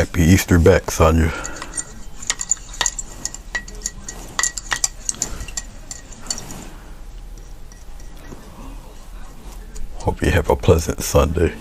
Happy Easter back, Sonia. Hope you have a pleasant Sunday.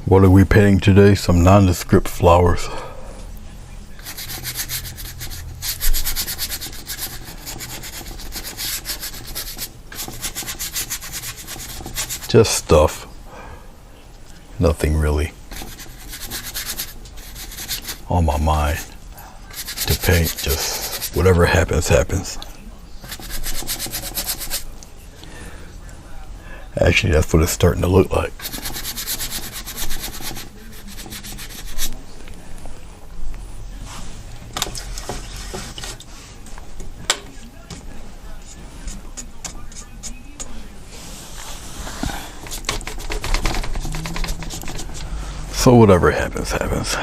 What are we painting today? Some nondescript flowers. Just stuff. Nothing really on my mind to paint. Just whatever happens, happens. Actually, that's what it's starting to look like. So whatever happens, happens.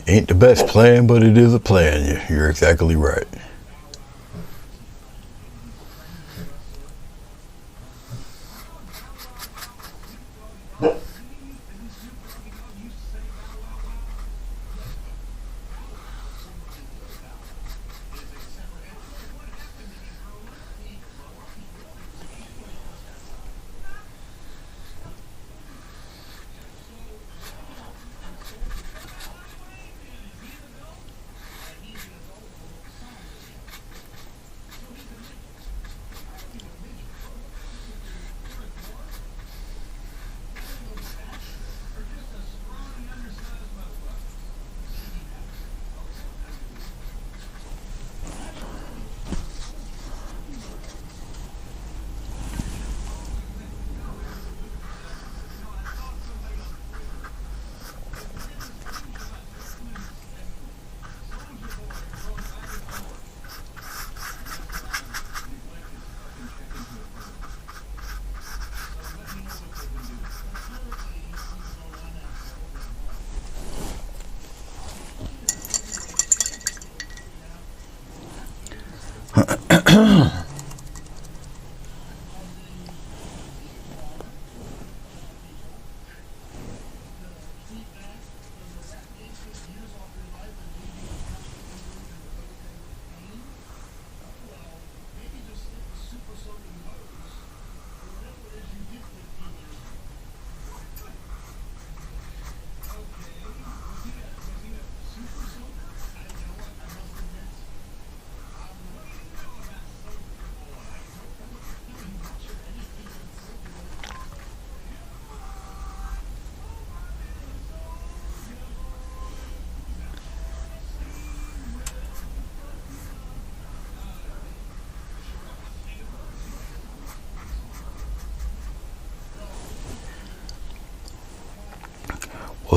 Ain't the best plan, but it is a plan. You're exactly right.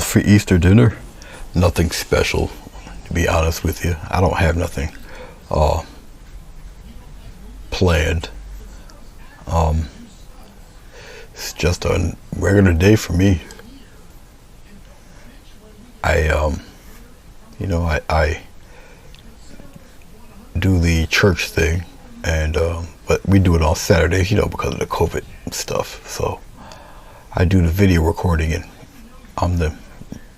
for Easter dinner, nothing special, to be honest with you. I don't have nothing planned. It's just a regular day for me. I do the church thing, and but we do it on Saturdays, because of the COVID stuff. So I do the video recording, and I'm the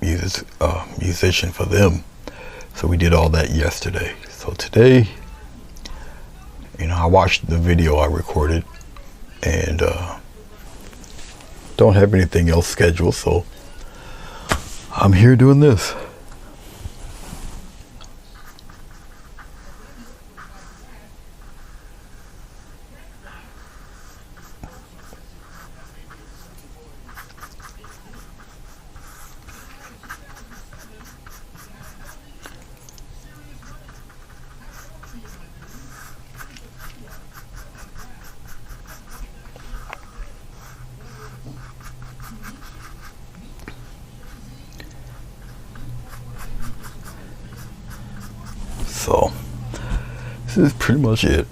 musician for them. So we did all that yesterday. So today, I watched the video I recorded, and don't have anything else scheduled, so I'm here doing this. So this is pretty much it.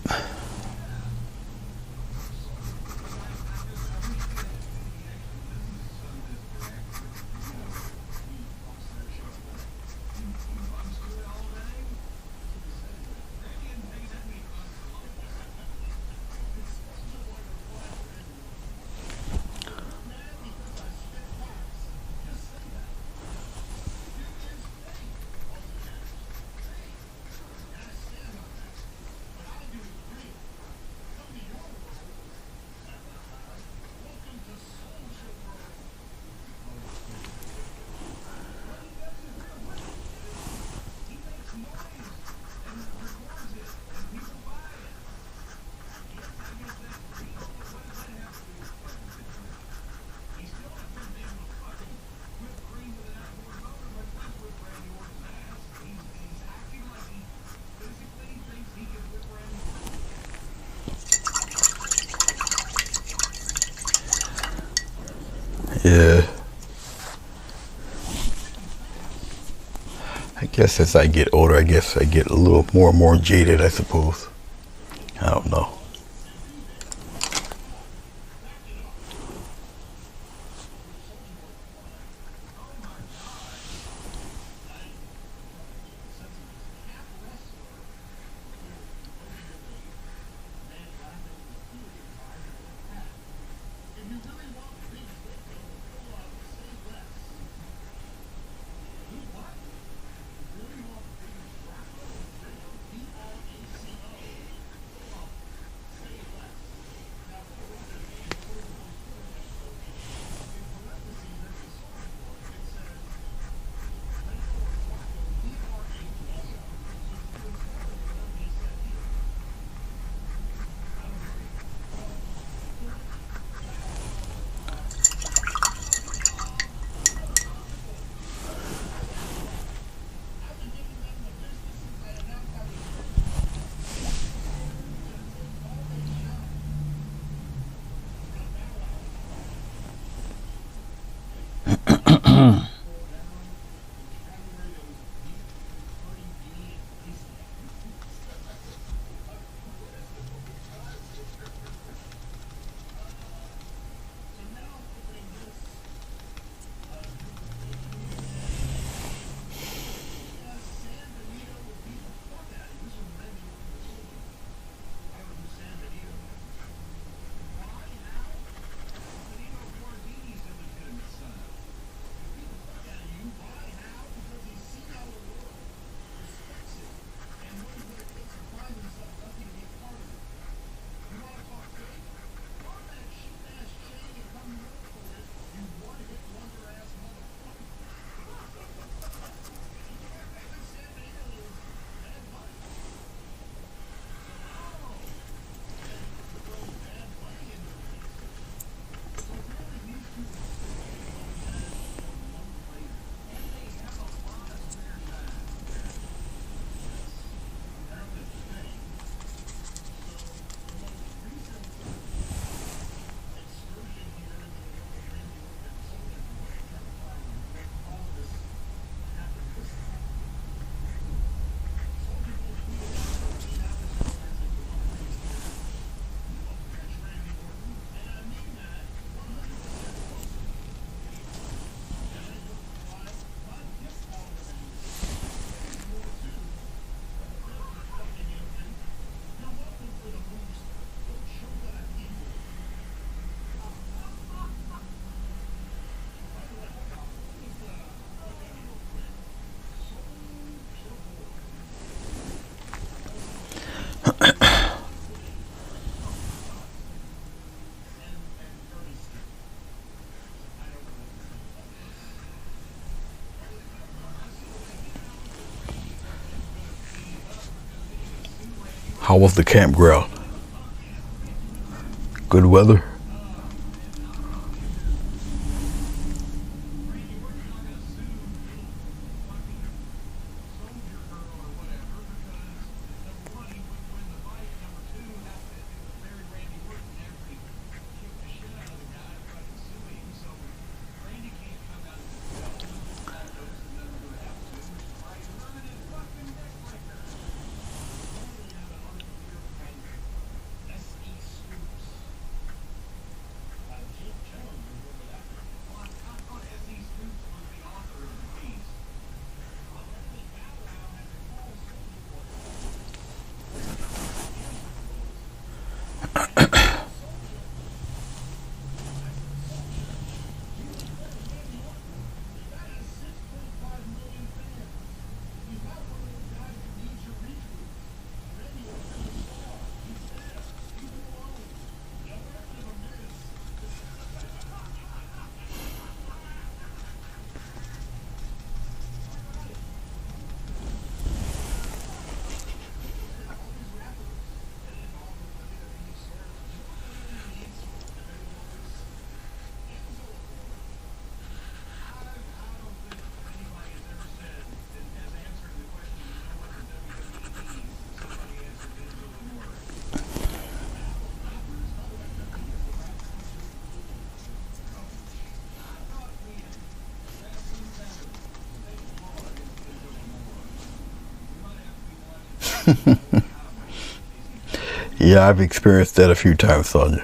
Yeah. I guess as I get older, I guess I get a little more and more jaded, I suppose. I don't know. How was the campground? Good weather? Yeah, I've experienced that a few times, Sonia.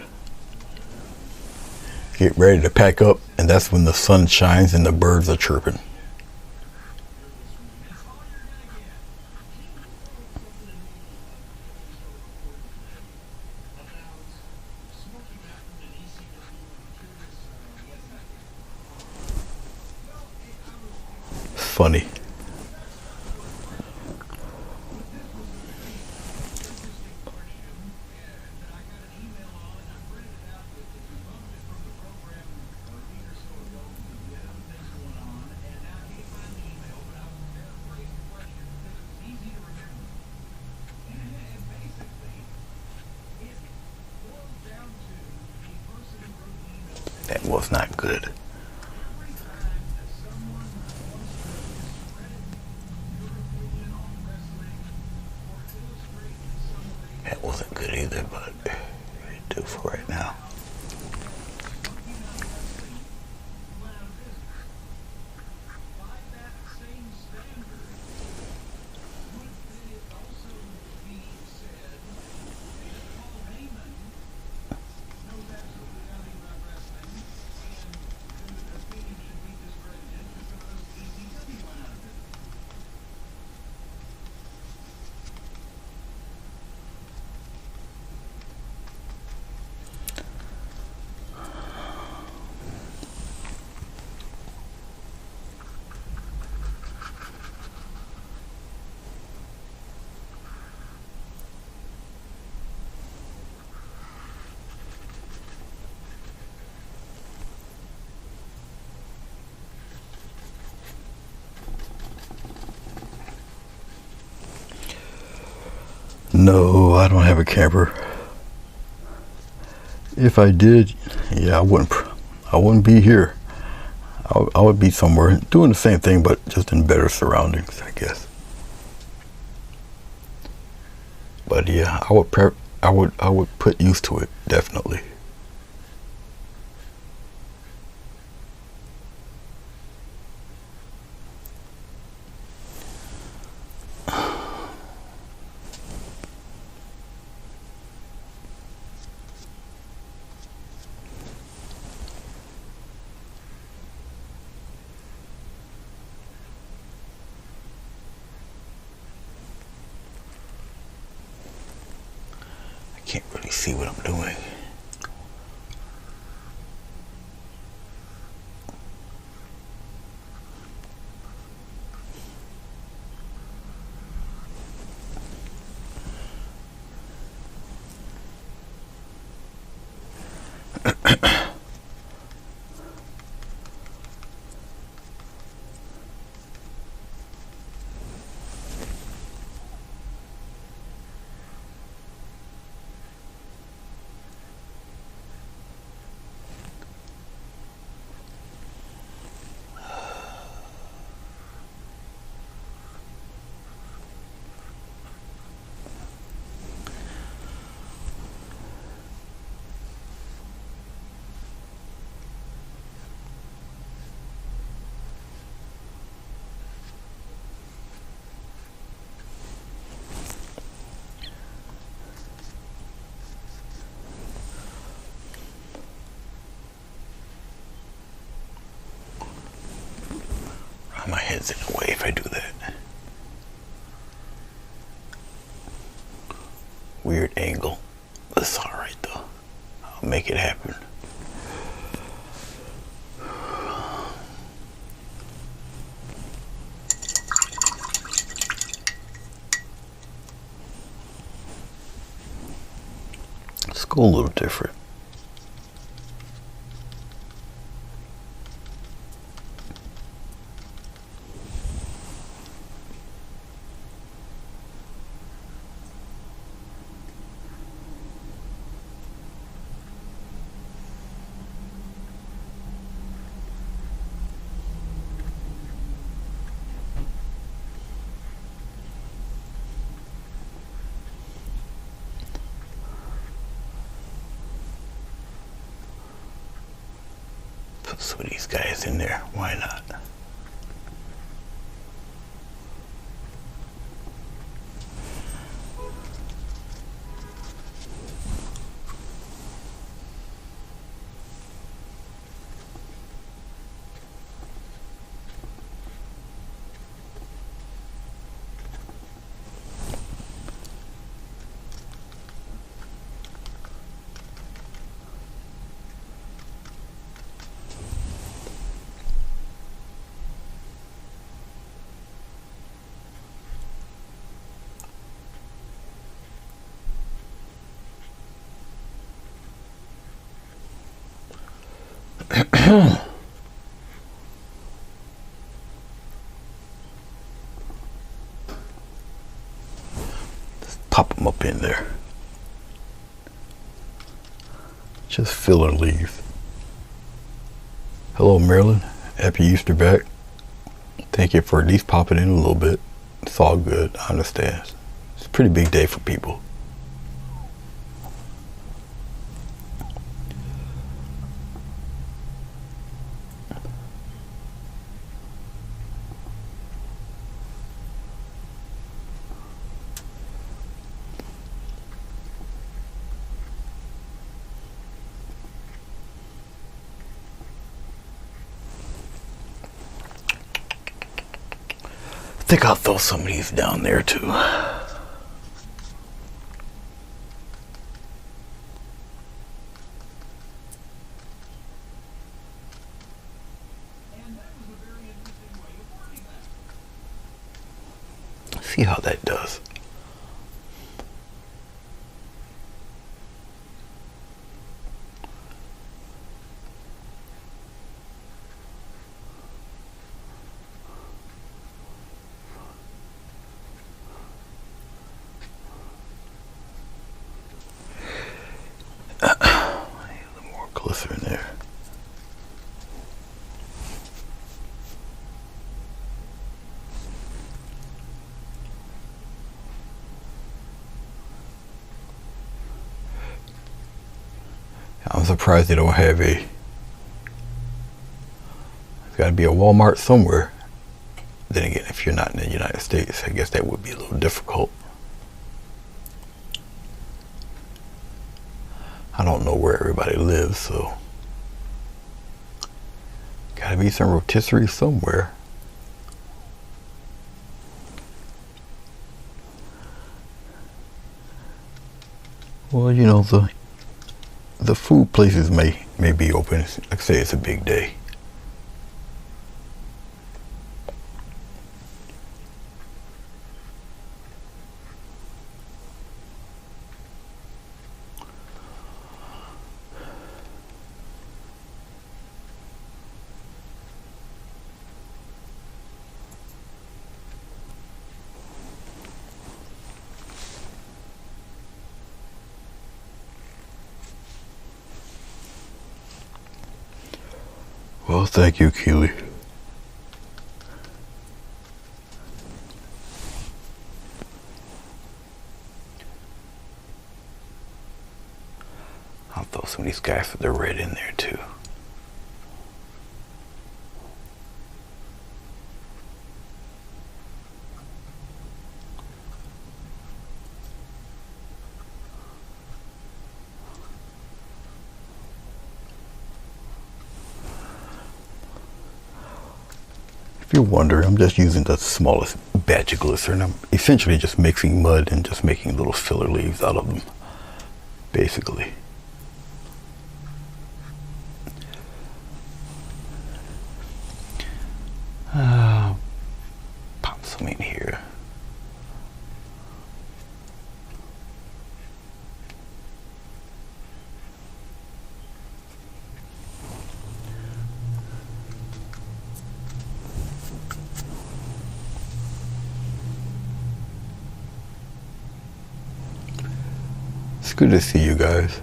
Get ready to pack up, and that's when the sun shines and the birds are chirping. Funny. That was not good. That wasn't good either, but it do for right now. No, I don't have a camper. If I did, yeah, I wouldn't be here. I would be somewhere doing the same thing, but just in better surroundings, I guess. But yeah, I would put used to it, definitely. I can't really see what I'm doing. gets in the way if I do that. Weird angle. That's alright though. I'll make it happen. Let's go a little different. Put some of these guys in there. Why not? Just pop them up in there. Just fill and leave. Hello, Maryland. Happy Easter back. Thank you for at least popping in a little bit. It's all good. I understand. It's a pretty big day for people. I think I'll throw some of these down there too. See how that does. In there. I'm surprised they don't have a. There's got to be a Walmart somewhere. Then again, if you're not in the United States, I guess that would be a little difficult. I don't know where everybody lives, so gotta be some rotisserie somewhere. Well, you know, the food places may be open. Like I say, it's a big day. Well, thank you, Keely. I'll throw some of these guys with the red in there too. If you're wondering, I'm just using the smallest batch of glycerin. I'm essentially just mixing mud and just making little filler leaves out of them, basically. Pop some in here. It's good to see you guys.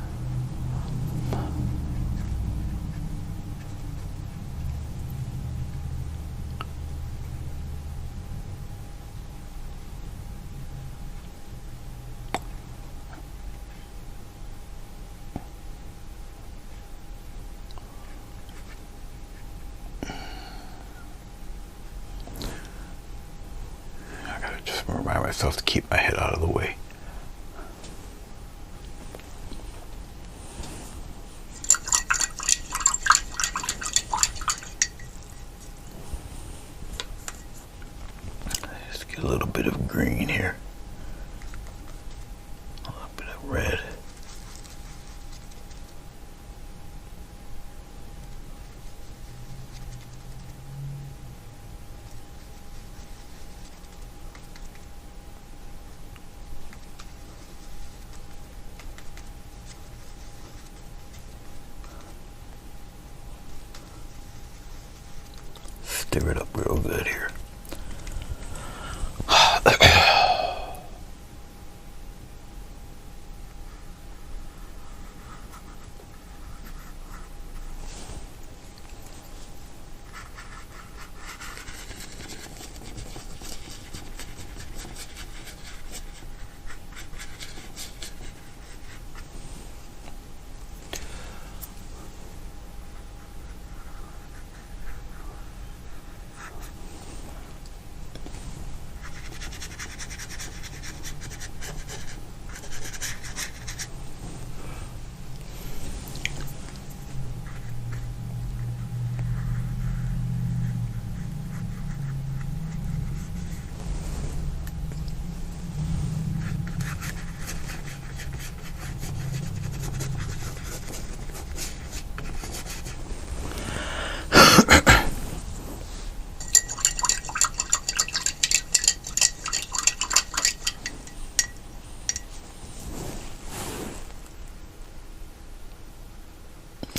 I gotta just remind myself to keep my head out of the way. A little bit of green here, a little bit of red. Stir it up real good here.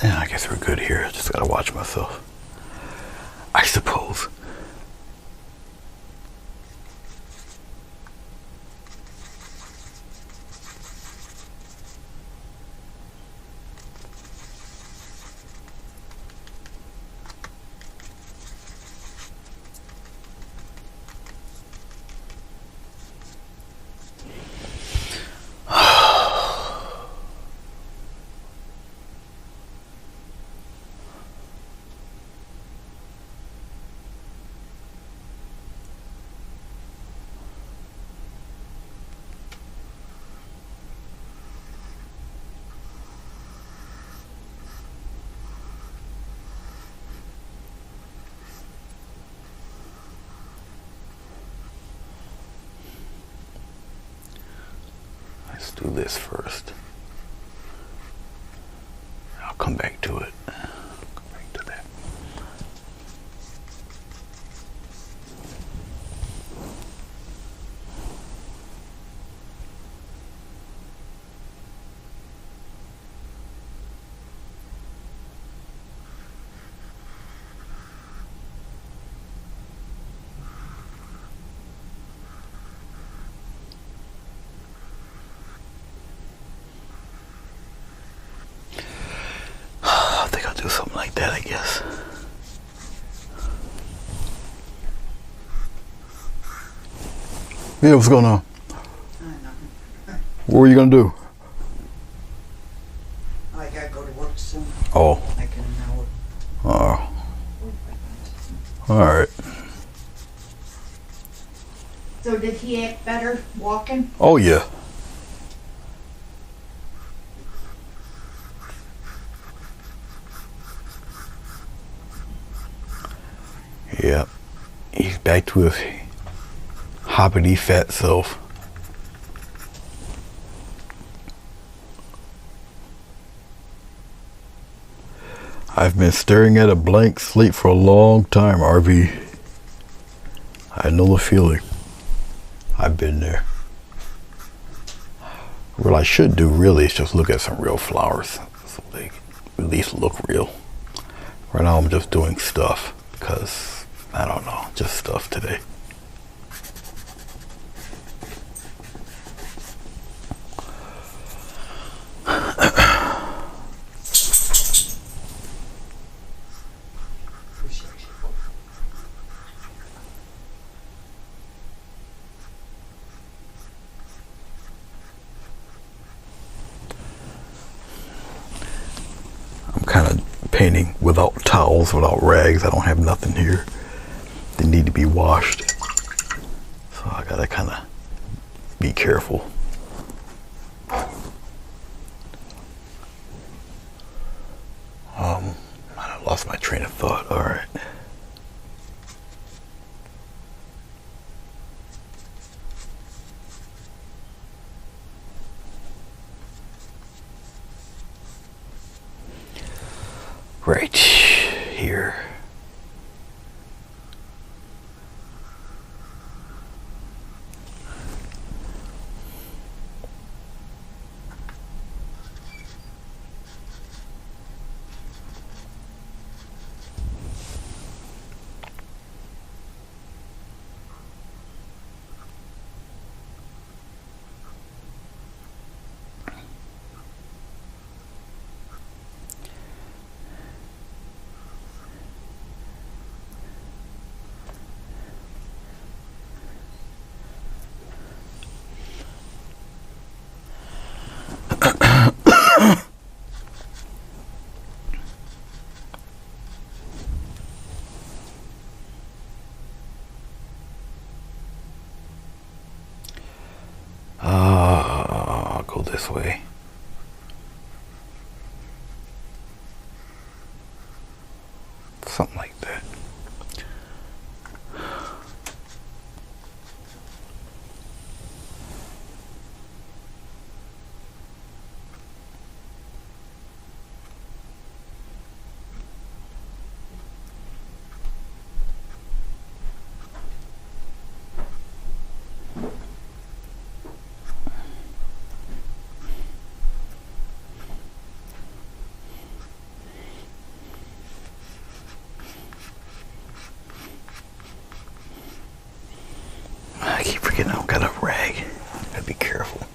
Yeah, I guess we're good here. Just gotta watch myself, I suppose. Let's do this first. I'll come back to it. Come back to that. Do something like that, I guess. Yeah, what's going on? What were you gonna do? I gotta go to work soon. Oh. I can now. Oh. All right. So did he act better walking? Oh yeah. Yeah. back to his hoppity fat self. I've been staring at a blank slate for a long time, RV. I know the feeling. I've been there. What I should do really is just look at some real flowers so they at least look real. Right now I'm just doing stuff because, I don't know, just stuff today. I'm kind of painting without towels, without rags. I don't have nothing here. They need to be washed. So I gotta kind of be careful. I lost my train of thought. All right. Right here. I'll go this way. Something like that. I keep forgetting I've got a rag. Gotta be careful.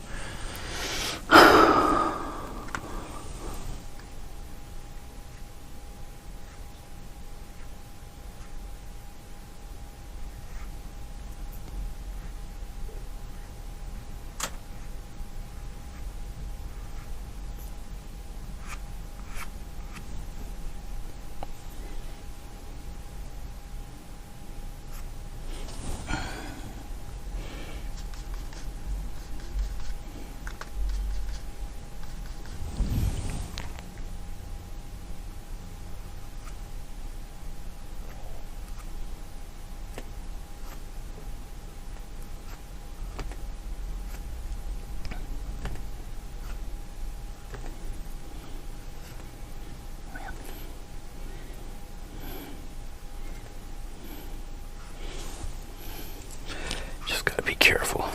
Just gotta be careful.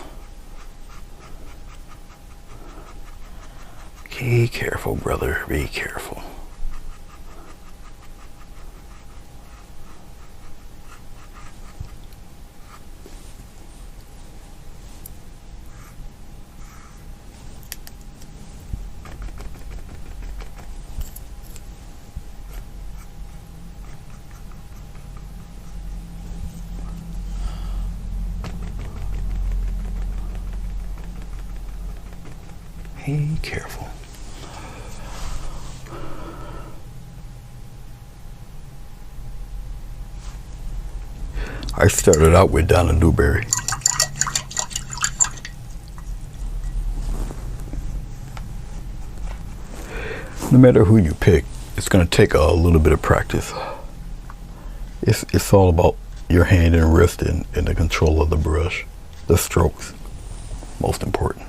Be careful, brother. Be careful. Be careful. I started out with Donna Newberry. No matter who you pick, it's going to take a little bit of practice. It's all about, your hand and wrist in the control of the brush. The strokes, most important.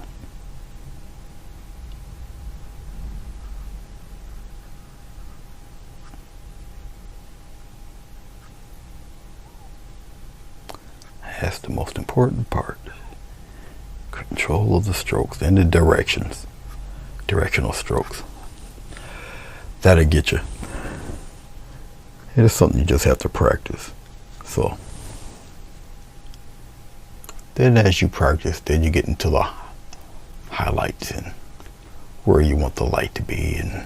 That's the most important part. Control of the strokes and the directions. Directional strokes. That'll get you. It is something you just have to practice. So then as you practice, then you get into the highlights and where you want the light to be and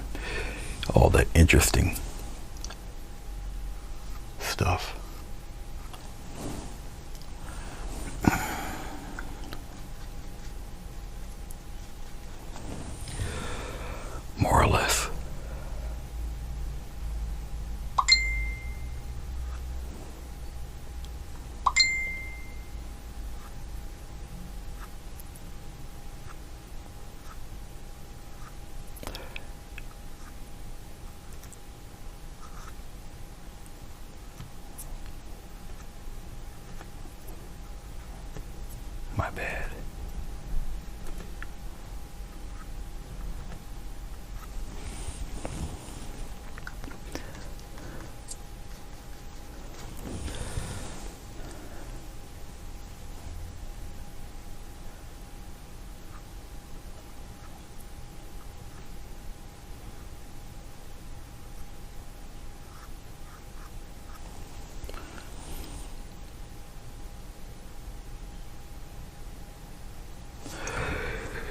all that interesting stuff. More or less. My bad.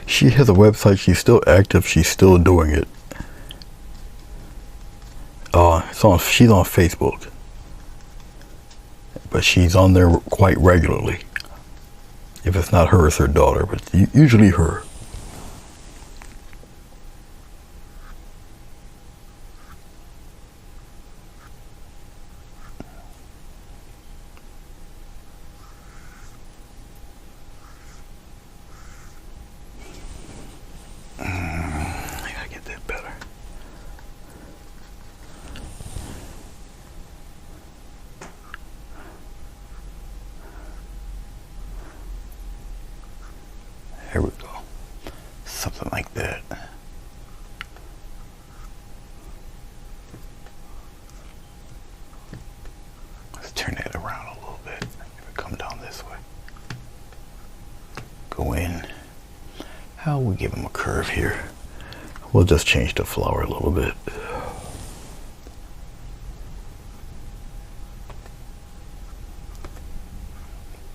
She has a website. She's still active. She's still doing it. She's on Facebook, but she's on there quite regularly. If it's not her, it's her daughter, but usually her. I gotta get that better. There we go. Something like that. Let's turn that around a little bit. Come down this way. Go in. How we give him a curve here? We'll just change the flower a little bit.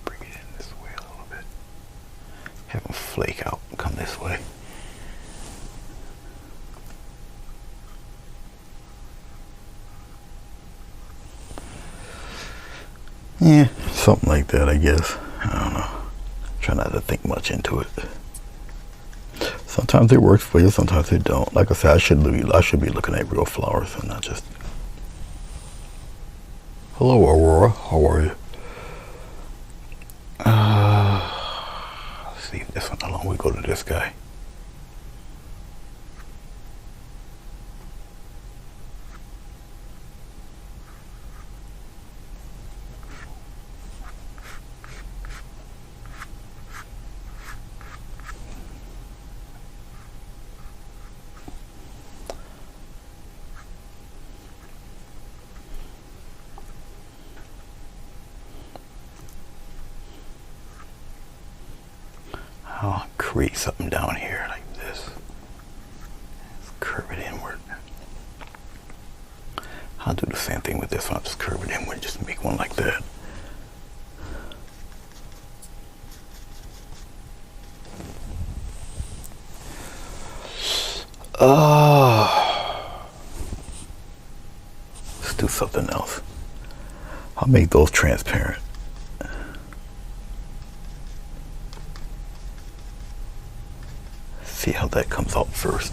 Bring it in this way a little bit. Have him flake out and come this way. Yeah, something like that, I guess. I don't know. Try not to think much into it. Sometimes it works for you, sometimes it don't. Like I said, I should be looking at real flowers and not just. Hello, Aurora. How are you? Let's leave this one alone. We go to this guy. I'll create something down here like this. Let's curve it inward. I'll do the same thing with this one. I'll just curve it inward, just make one like that. Let's do something else. I'll make those transparent. See how that comes out first.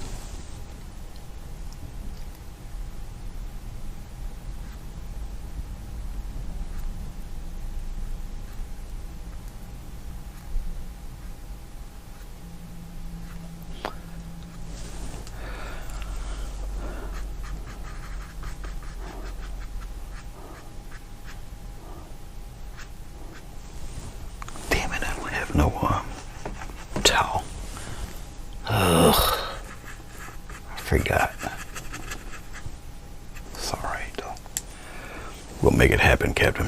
make it happen, Captain.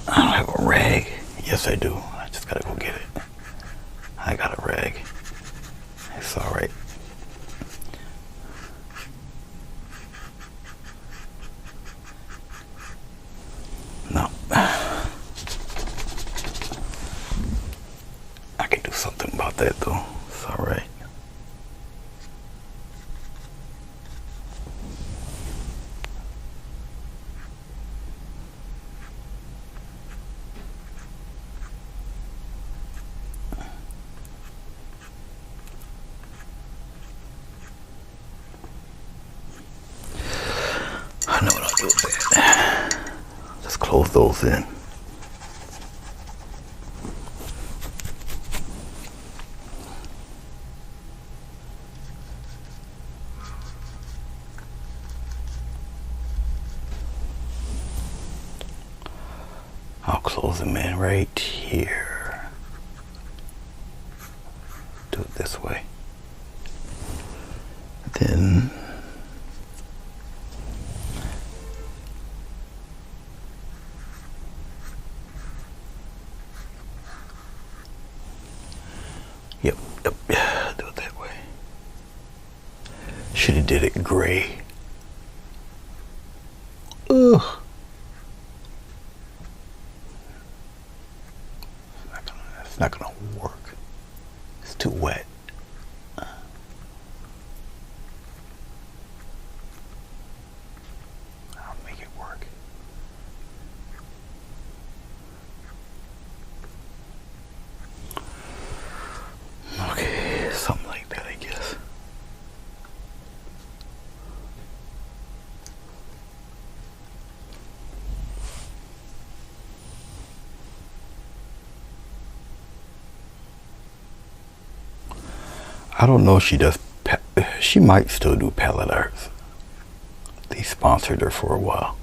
I don't have a rag. Yes, I do. I just gotta go get it. I got a rag. It's all right. No. I can do something about that, though. It's all right. I know what I'll do with that. Just close those in. I'll close them in right here. Do it this way. Then Yep, do it that way. Should have did it gray. Ugh. It's not gonna work. It's too wet. I'll make it work. Okay, something like that, I guess. I don't know if she does. She might still do palette arts. They sponsored her for a while,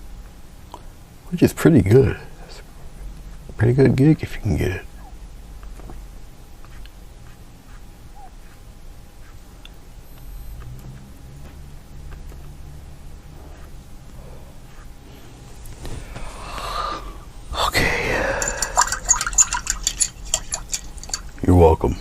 which is pretty good. It's a pretty good gig if you can get it. Okay. You're welcome.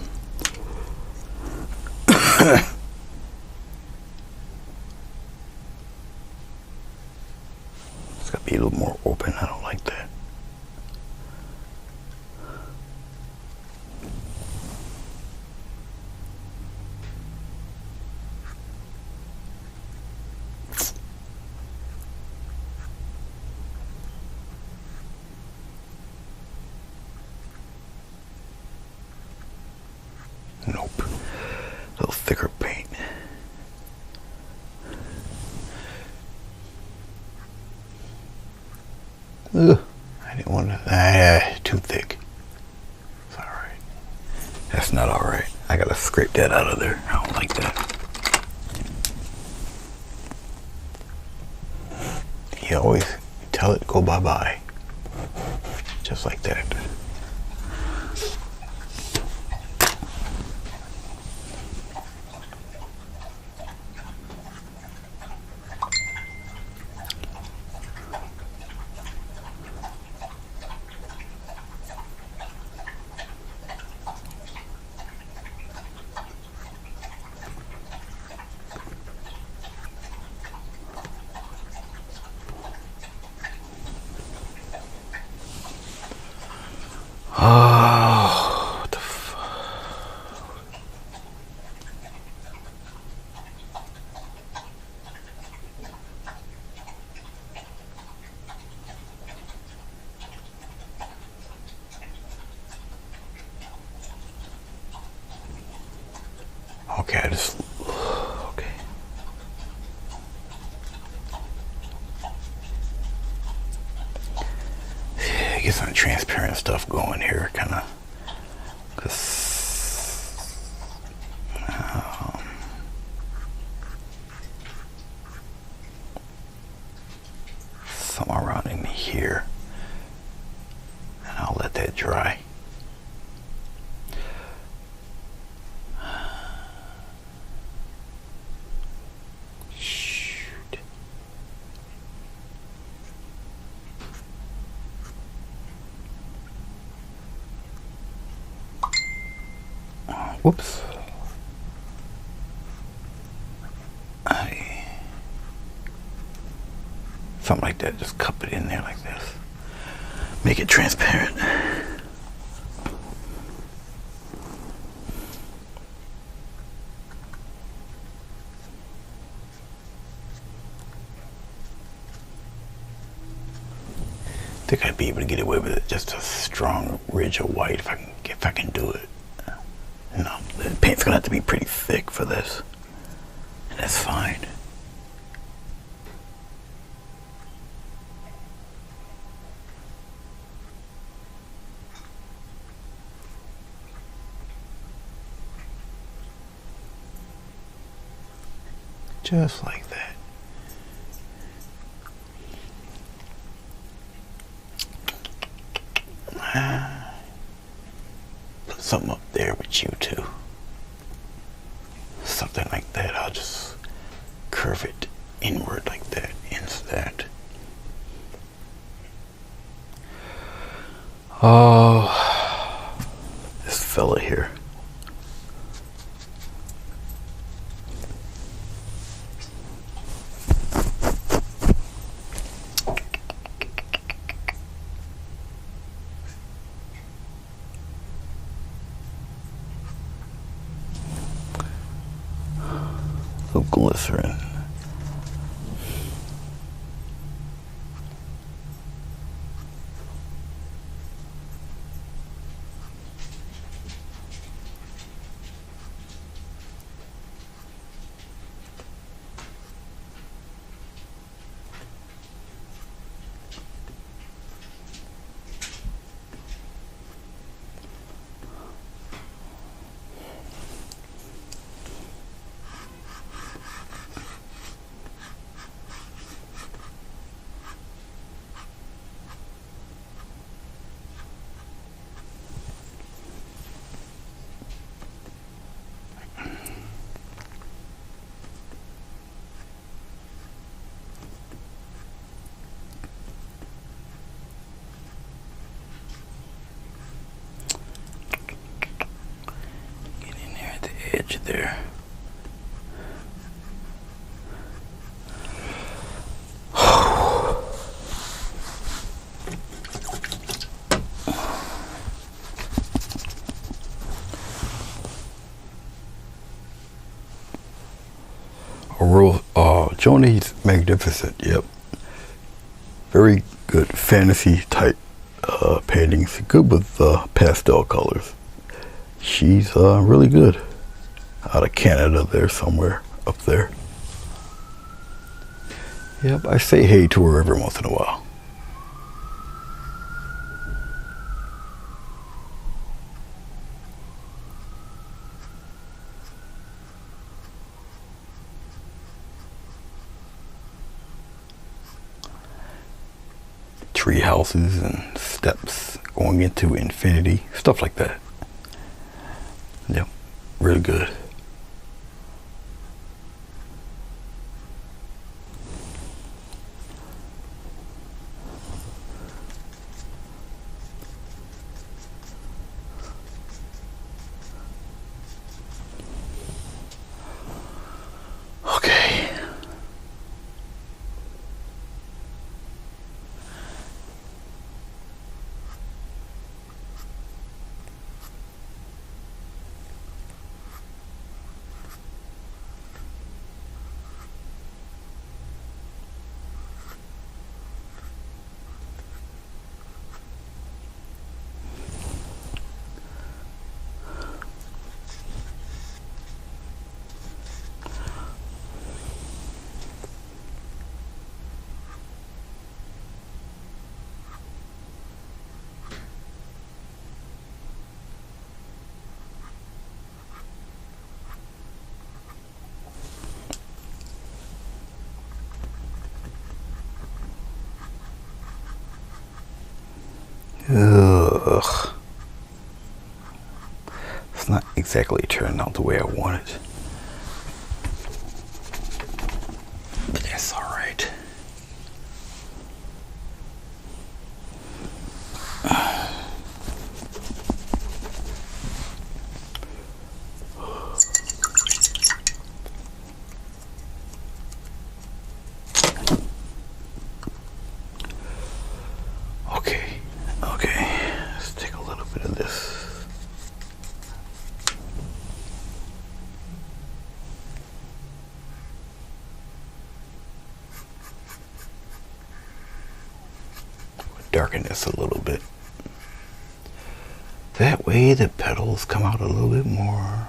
It's got to be a little more open. I don't like that. Nope. A little thicker paint. Ugh. I didn't want to. Too thick. It's alright. That's not alright. I gotta scrape that out of there. I don't like that. You always tell it go bye-bye. Just like that. Oh, what the okay, okay. Get some transparent stuff going here, kind of, because that dry. Shoot. Whoops. Something like that. Just cup it in there like this. Make it transparent. I think I'd be able to get away with it. Just a strong ridge of white if I can do it. No, the paint's gonna have to be pretty thick for this. And that's fine. Just like that. Put something up there with you too. Something like that. I'll just curve it inward like that, into that. Oh, this fella here. Little glycerin. Edge there. Joni's magnificent. Yep, very good fantasy type paintings. Good with pastel colors. She's really good. Out of Canada there somewhere, up there. Yep, I say hey to her every once in a while. Tree houses and steps going into infinity, stuff like that. Yep, really good. Ugh. It's not exactly turning out the way I want it. But that's alright. Okay, let's take a little bit of this. Darken this a little bit. That way the petals come out a little bit more.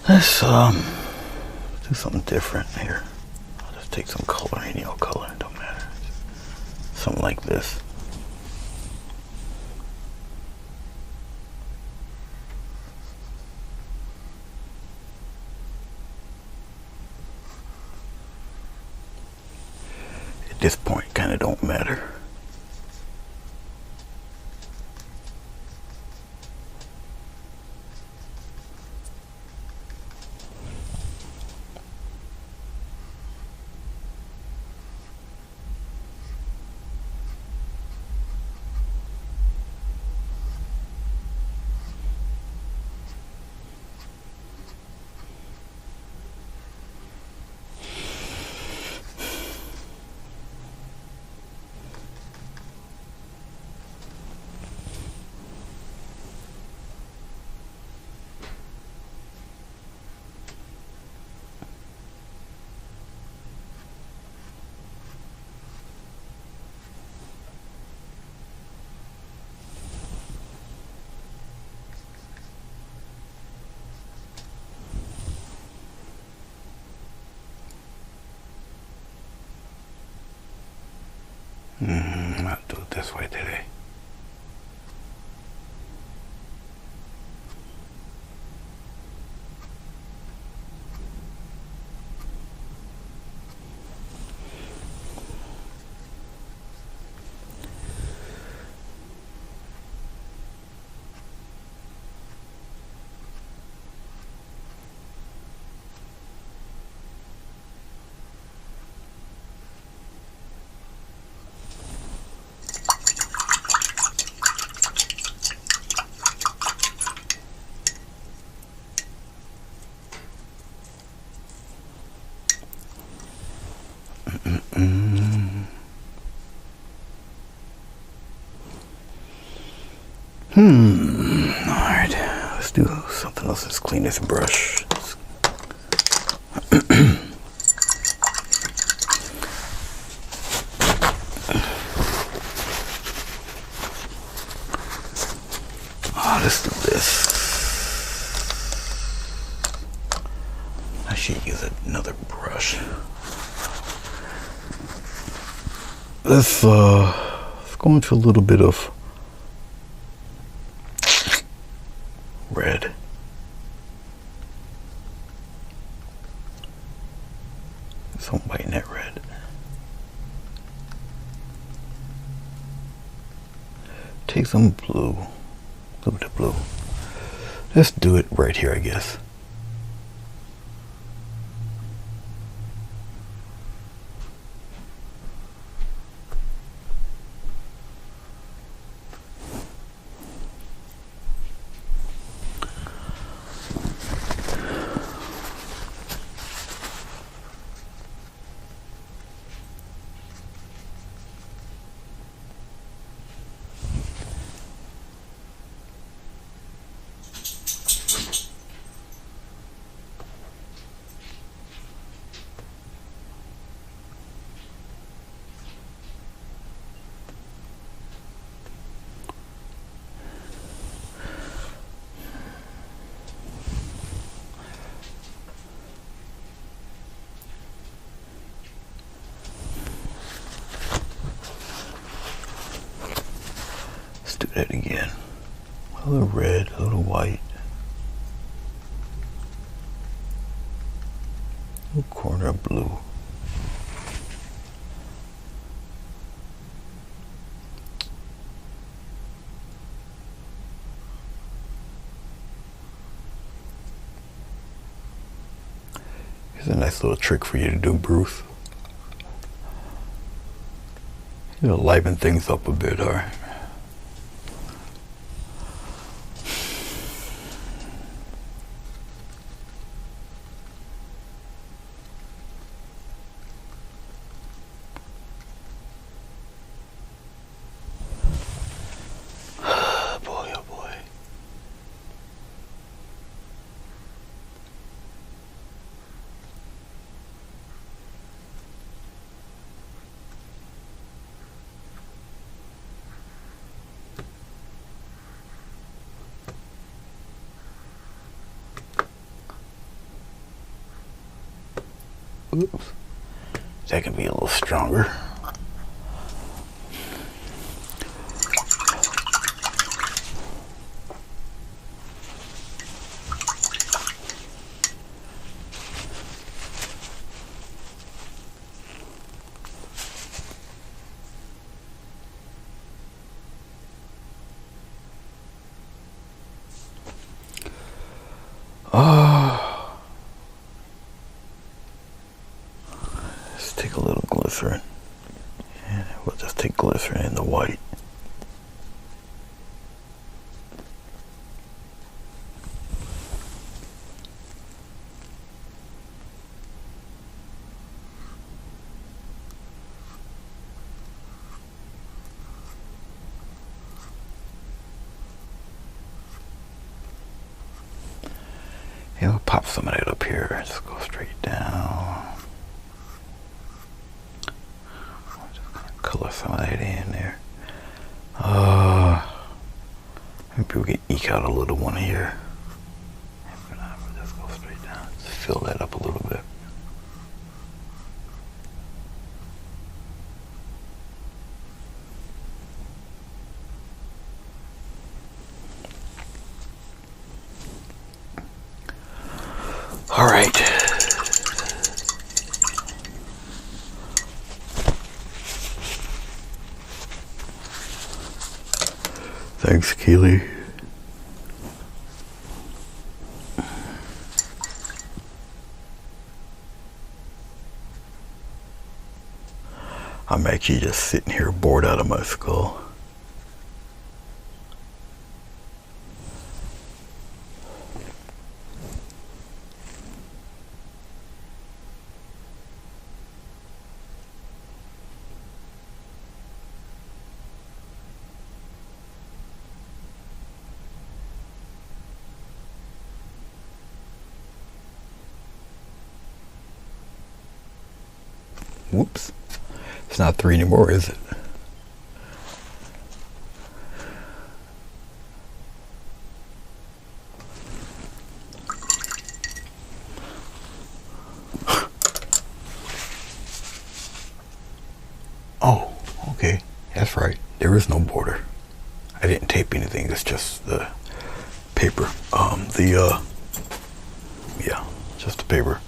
Let's do something different here. I'll just take some color, any old color, it don't matter. Something like this. At this point, kind of don't matter. I'll do it this way today. Alright, let's do something else. Let's clean this brush. let's go into a little bit of red. Some white in that red. Take some blue, a little bit of blue. Let's do it right here, I guess. Do that again. A little red, a little white. A little corner of blue. Here's a nice little trick for you to do, Bruce. It'll liven things up a bit, alright? Oops. That can be a little stronger. Let's take a little glycerin, and we'll just take glycerin in the white. Yeah, we'll pop some of that up here. Just go straight down. Color some of that in there. Maybe we can eke out a little one here. We'll just go straight down. Just fill that up a little bit. All right. Thanks, Keely. I'm actually just sitting here bored out of my skull. Whoops. It's not 3 anymore, is it? Oh, That's right. There is no border. I didn't tape anything. It's just the paper. Yeah, just the paper.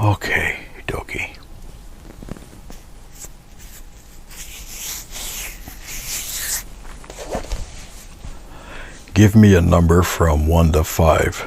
Okay, dokie. Give me a number from 1 to 5.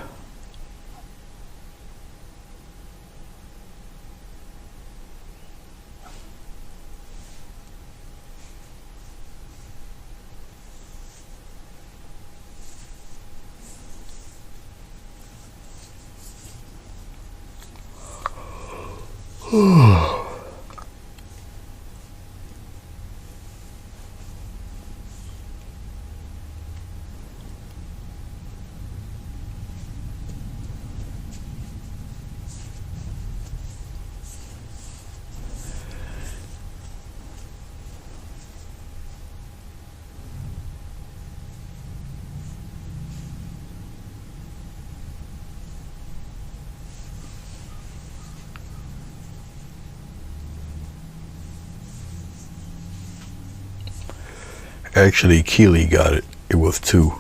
Actually, Keely got it. It was 2.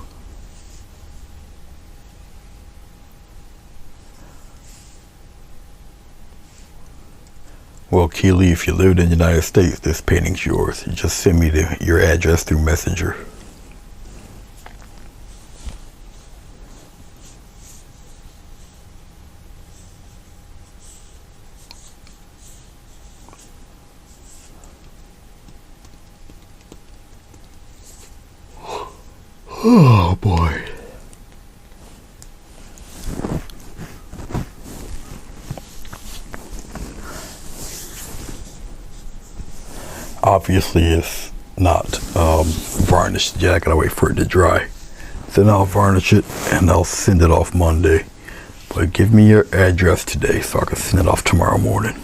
Well, Keely, if you lived in the United States, this painting's yours. You just send me your address through Messenger. Oh boy. Obviously it's not varnished yet. I gotta wait for it to dry. Then I'll varnish it and I'll send it off Monday. But give me your address today so I can send it off tomorrow morning.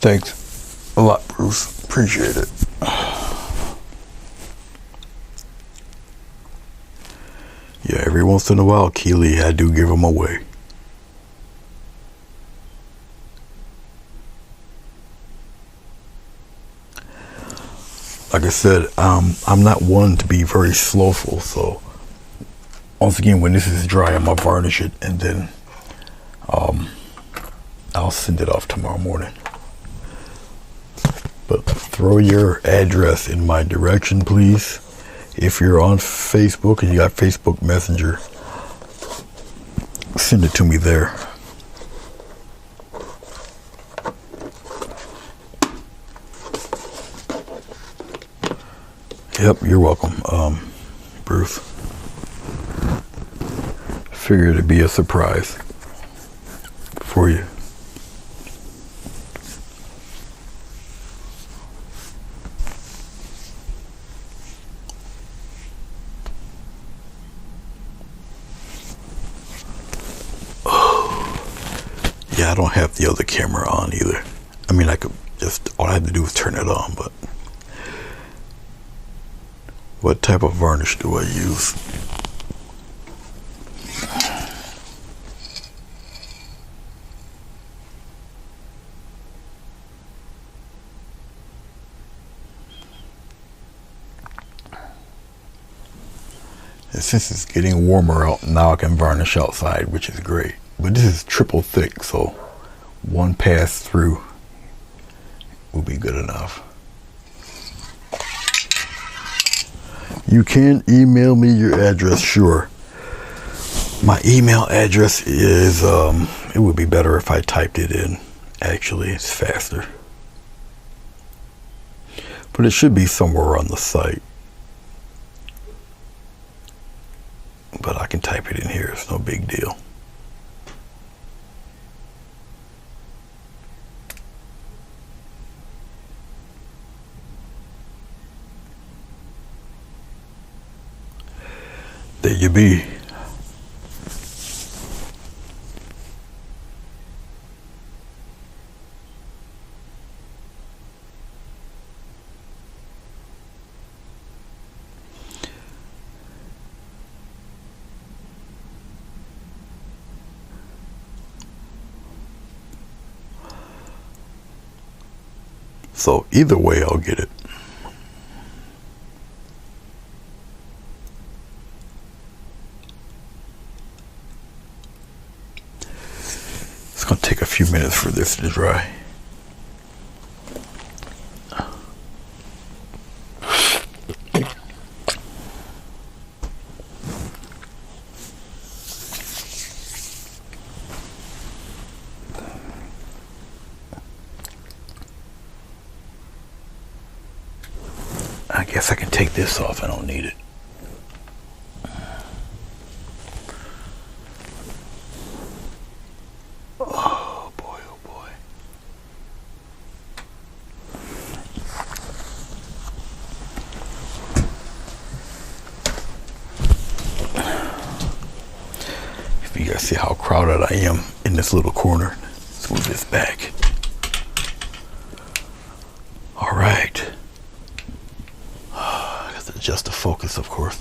Thanks a lot, Bruce. Appreciate it. Yeah, every once in a while, Keely, I do give them away. Like I said, I'm not one to be very slowful, so once again, when this is dry, I'm gonna varnish it and then I'll send it off tomorrow morning. But throw your address in my direction, please. If you're on Facebook and you got Facebook Messenger, send it to me there. Yep, you're welcome, Bruce. Figured it'd be a surprise for you. Yeah, I don't have the other camera on either. I mean, I could just, all I have to do is turn it on, but what type of varnish do I use? And since it's getting warmer out, now I can varnish outside, which is great. But this is triple thick, so one pass through will be good enough. You can email me your address, sure. My email address is, it would be better if I typed it in. Actually, it's faster. But it should be somewhere on the site. But I can type it in here, it's no big deal. There you be. So either way, I'll get it. It's going to take a few minutes for this to dry. I guess I can take this off. I don't need it. Oh boy, oh boy. If you guys see how crowded I am in this little corner, let's move this back. All right. Just the focus, of course.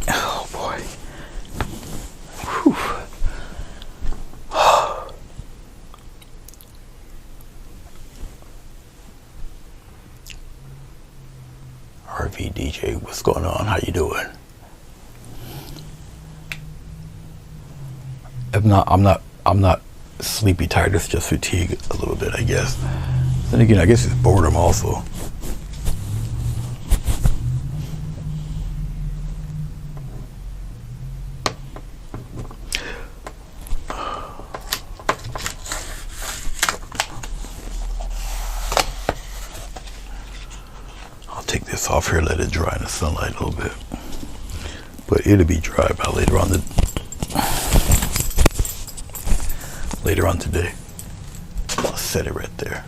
Oh boy. Whew. RV DJ, what's going on? How you doing? I'm not sleepy tired. It's just fatigue a little bit, I guess. Then again, I guess it's boredom also. I'll take this off here, let it dry in the sunlight a little bit. But it'll be dry by later on today. I'll set it right there.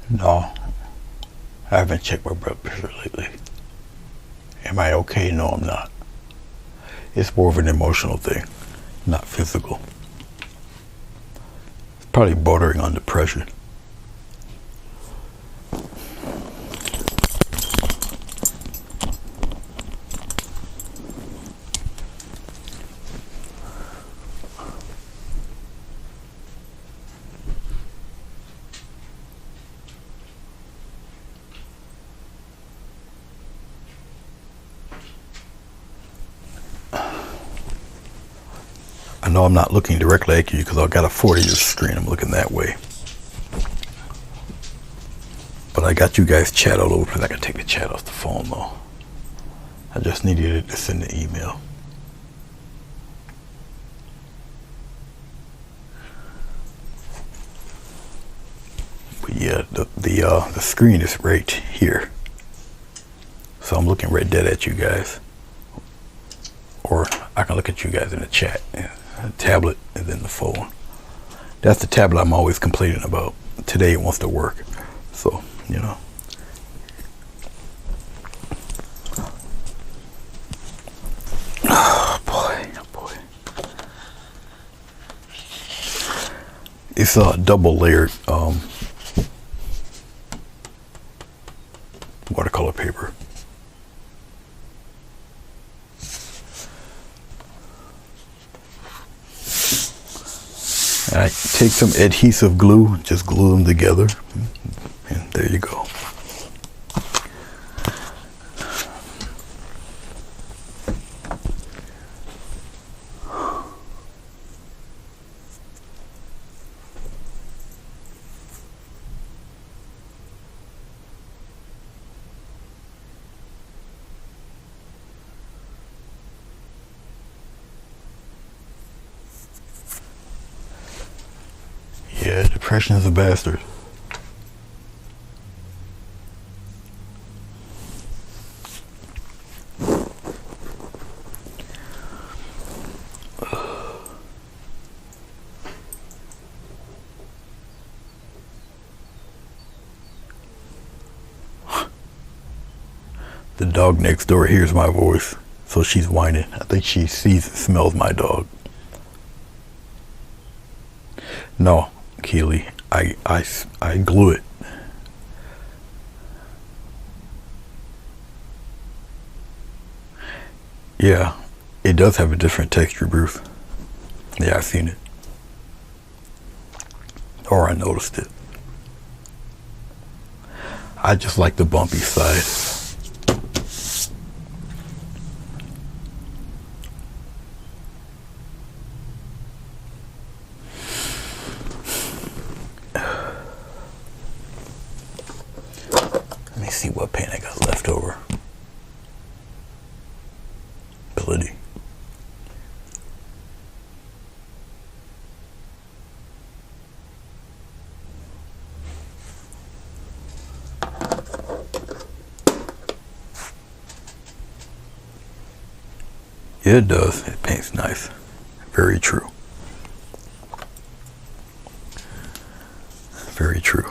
No, I haven't checked my blood pressure lately. Am I okay? No, I'm not. It's more of an emotional thing, not physical. It's probably bordering on depression. I know I'm not looking directly at you because I've got a 40-inch screen. I'm looking that way. But I got you guys chat all over because I can take the chat off the phone though. I just needed it to send the email. But yeah, the screen is right here. So I'm looking right dead at you guys. Or I can look at you guys in the chat. A tablet and then the phone. That's the tablet I'm always complaining about. Today it wants to work. So, you know. Oh boy, oh boy. It's a double layered watercolor paper. I take some adhesive glue, just glue them together, and there you go. Impression is a bastard. The dog next door hears my voice, so she's whining. I think she sees and smells my dog. No, Keely, I glue it. Yeah, it does have a different texture, Bruce. Yeah, I've seen it. Or I noticed it. I just like the bumpy side. Let me see what paint I got left over. Ability. Yeah, it does. It paints nice. Very true. Very true.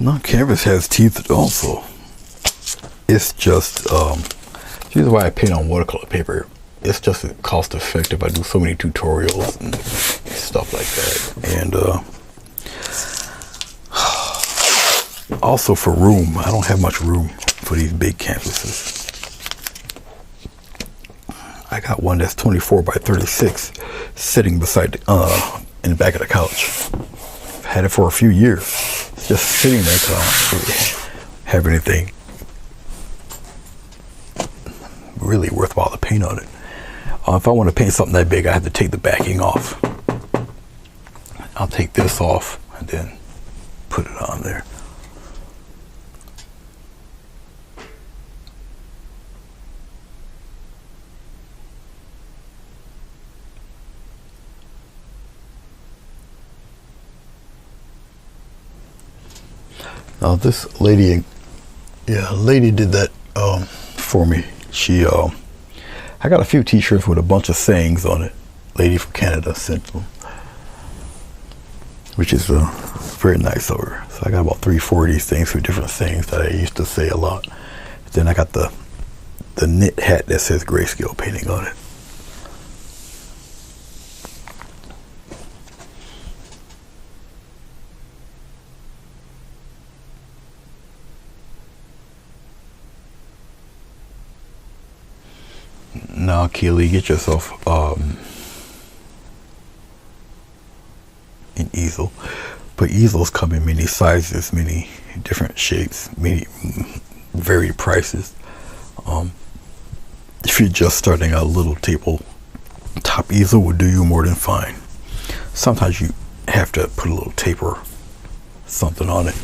No, canvas has teeth also. It's just, this is why I paint on watercolor paper. It's just cost effective. I do so many tutorials and stuff like that. And also for room, I don't have much room for these big canvases. I got one that's 24 by 36 sitting beside in the back of the couch. I've had it for a few years. It's just sitting there because I don't really have anything really worthwhile to paint on it. If I want to paint something that big, I have to take the backing off. I'll take this off and then put it on there. Now this lady, lady did that for me. She, I got a few t-shirts with a bunch of sayings on it. Lady from Canada sent them, which is very nice of her. So I got about 3-4 of these things with different sayings that I used to say a lot. Then I got the knit hat that says Grayscale painting on it. Now, Keely, get yourself an easel. But easels come in many sizes, many different shapes, many varied prices. If you're just starting out, a little tabletop easel will do you more than fine. Sometimes you have to put a little tape or something on it,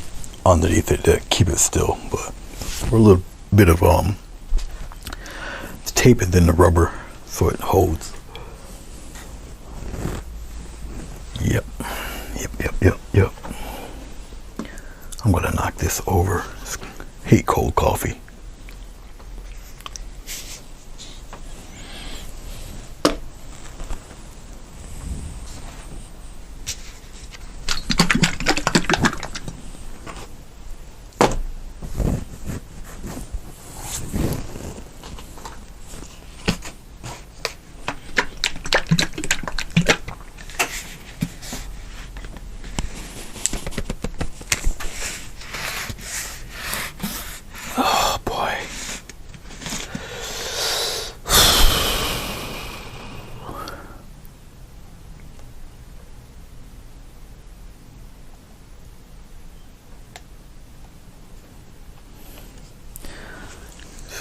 underneath it to keep it still. But for a little bit of tape and then the rubber so it holds. Yep. I'm gonna knock this over. Hate cold coffee.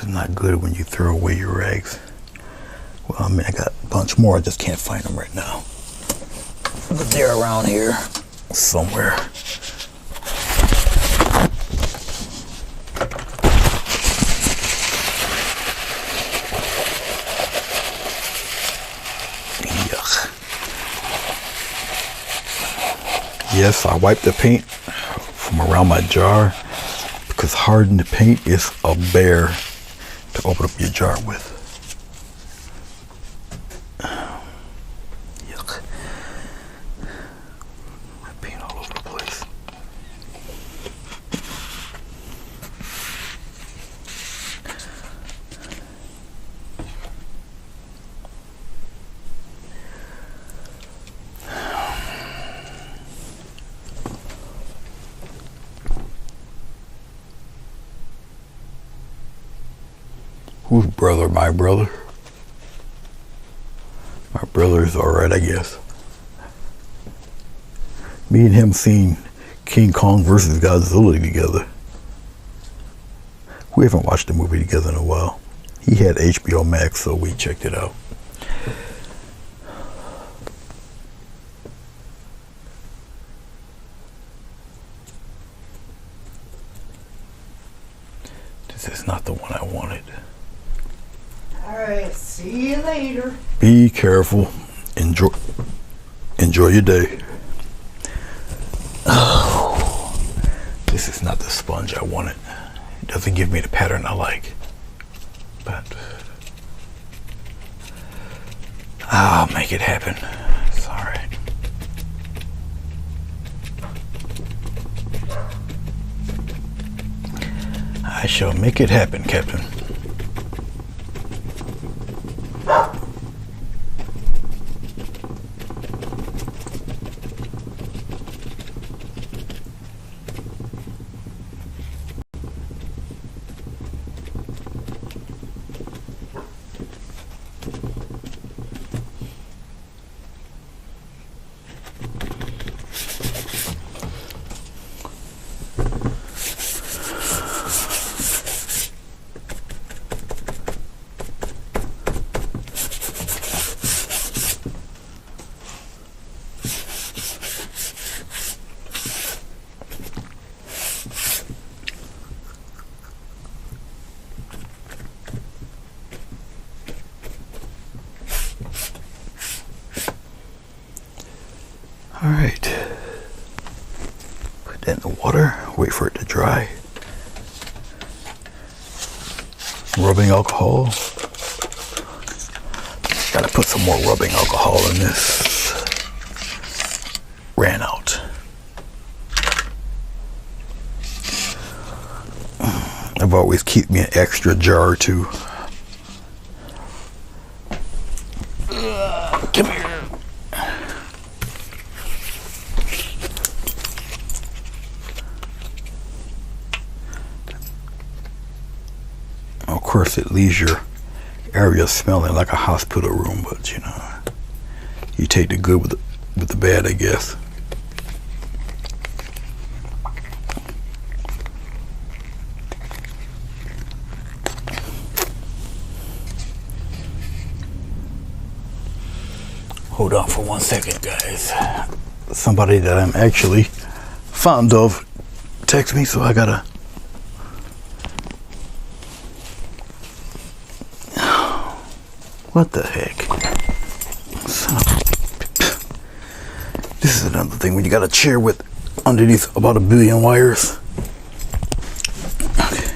is not good when you throw away your rags. Well, I mean, I got a bunch more. I just can't find them right now. But they're around here somewhere. Yuck. Yes, I wiped the paint from around my jar because hardened paint is a bear to open up your jar with. Yuck. Paint all over the place. Whose brother? My brother? My brother's alright, I guess. Me and him seen King Kong versus Godzilla together. We haven't watched the movie together in a while. He had HBO Max, so we checked it out. This is not the one I wanted. Alright, see you later. Be careful. Enjoy your day. Oh, this is not the sponge I wanted. It doesn't give me the pattern I like. But I'll make it happen. It's all right. I shall make it happen, Captain. All right, put that in the water, wait for it to dry. Rubbing alcohol. Gotta put some more rubbing alcohol in this. Ran out. I've always keep me an extra jar or two. Come here. Of course, it leaves your area smelling like a hospital room, but you know, you take the good with the bad, I guess. Hold on for 1 second, guys. Somebody that I'm actually fond of text me, so I gotta. What the heck? Son of a... This is another thing when you got a chair with underneath about 1 billion wires. Okay.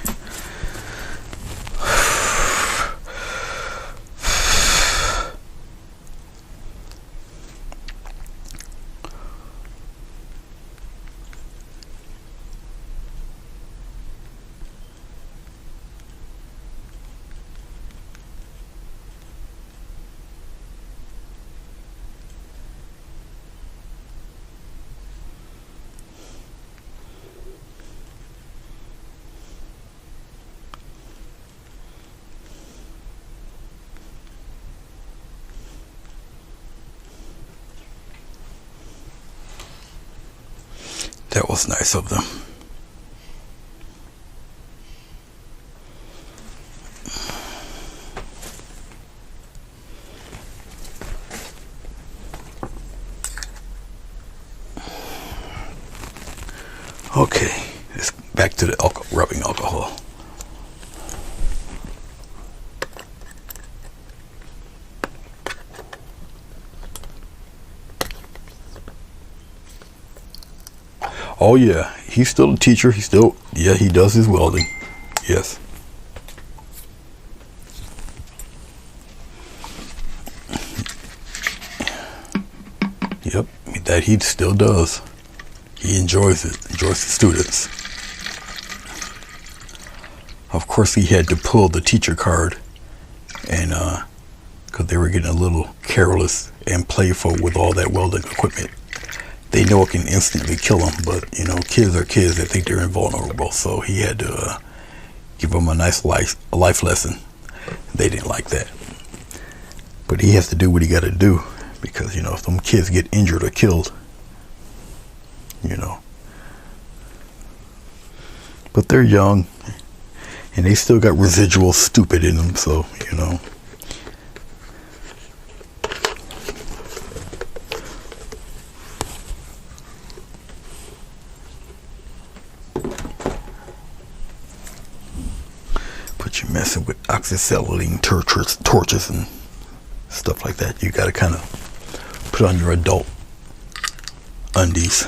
That was nice of them. Okay, let's back to the rubbing alcohol. Oh yeah, he's still a teacher. He does his welding. Yes. Yep, that he still does. He enjoys it, enjoys the students. Of course, he had to pull the teacher card, and because they were getting a little careless and playful with all that welding equipment. They know it can instantly kill them, but you know, kids are kids. They think they're invulnerable, so he had to give them a nice life lesson. They didn't like that, but he has to do what he got to do, because you know, if them kids get injured or killed, you know. But they're young, and they still got residual stupid in them, so you know. But you're messing with oxyacetylene torches and stuff like that. You gotta kind of put on your adult undies.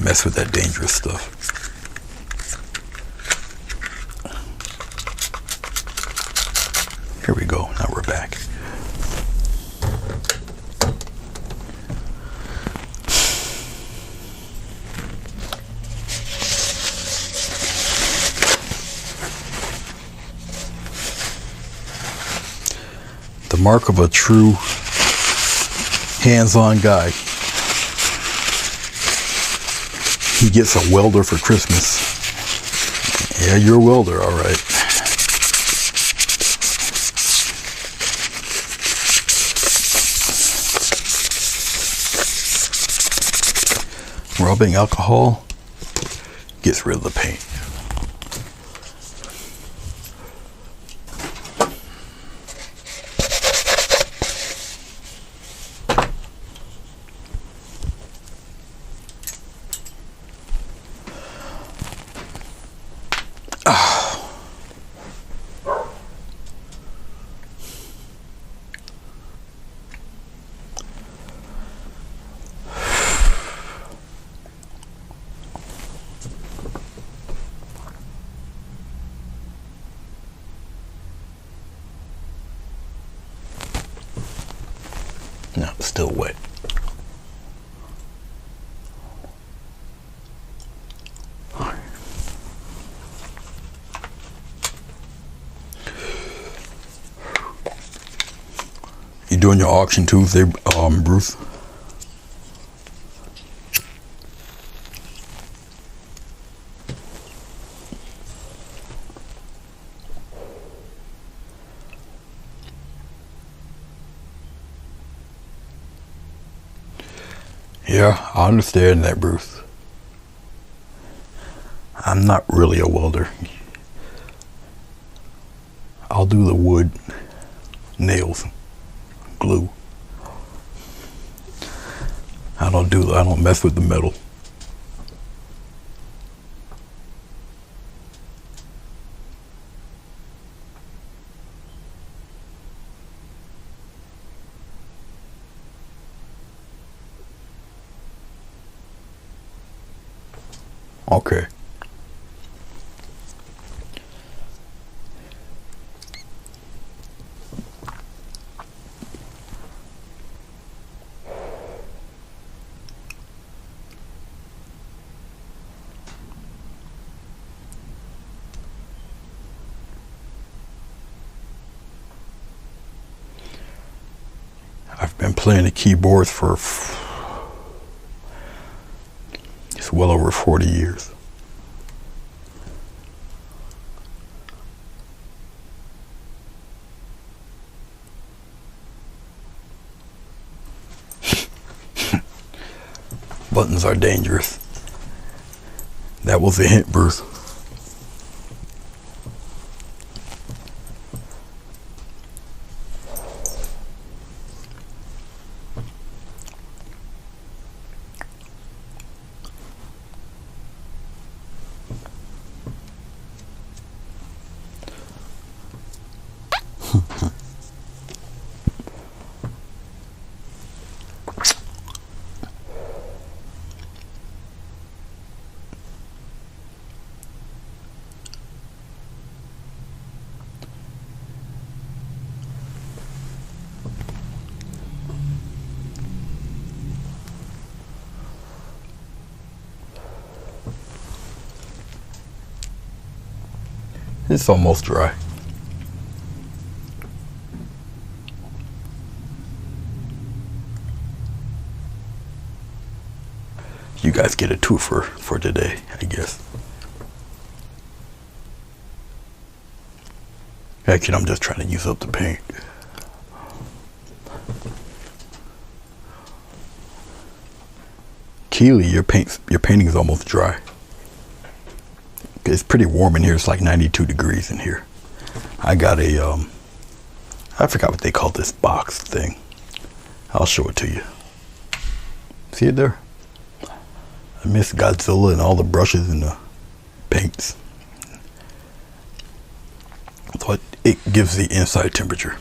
Mess with that dangerous stuff. Here we go. Now we're back. The mark of a true hands-on guy. He gets a welder for Christmas. Yeah, you're a welder, all right. Rubbing alcohol gets rid of the paint. No, it's still wet. You doing your auction Tuesday, Bruce? Yeah, I understand that, Bruce. I'm not really a welder. I'll do the wood, nails, glue. I don't mess with the metal. Okay. I've been playing the keyboards for it's well over 40 years. Buttons are dangerous. That was a hint, Bruce. It's almost dry. You guys get a twofer for today, I guess. Actually, I'm just trying to use up the paint. Keely, your painting is almost dry. It's pretty warm in here. It's like 92 degrees in here. I got a I forgot what they call this box thing. I'll show it to you. See it there? I miss Godzilla and all the brushes and the paints. So it gives the inside temperature.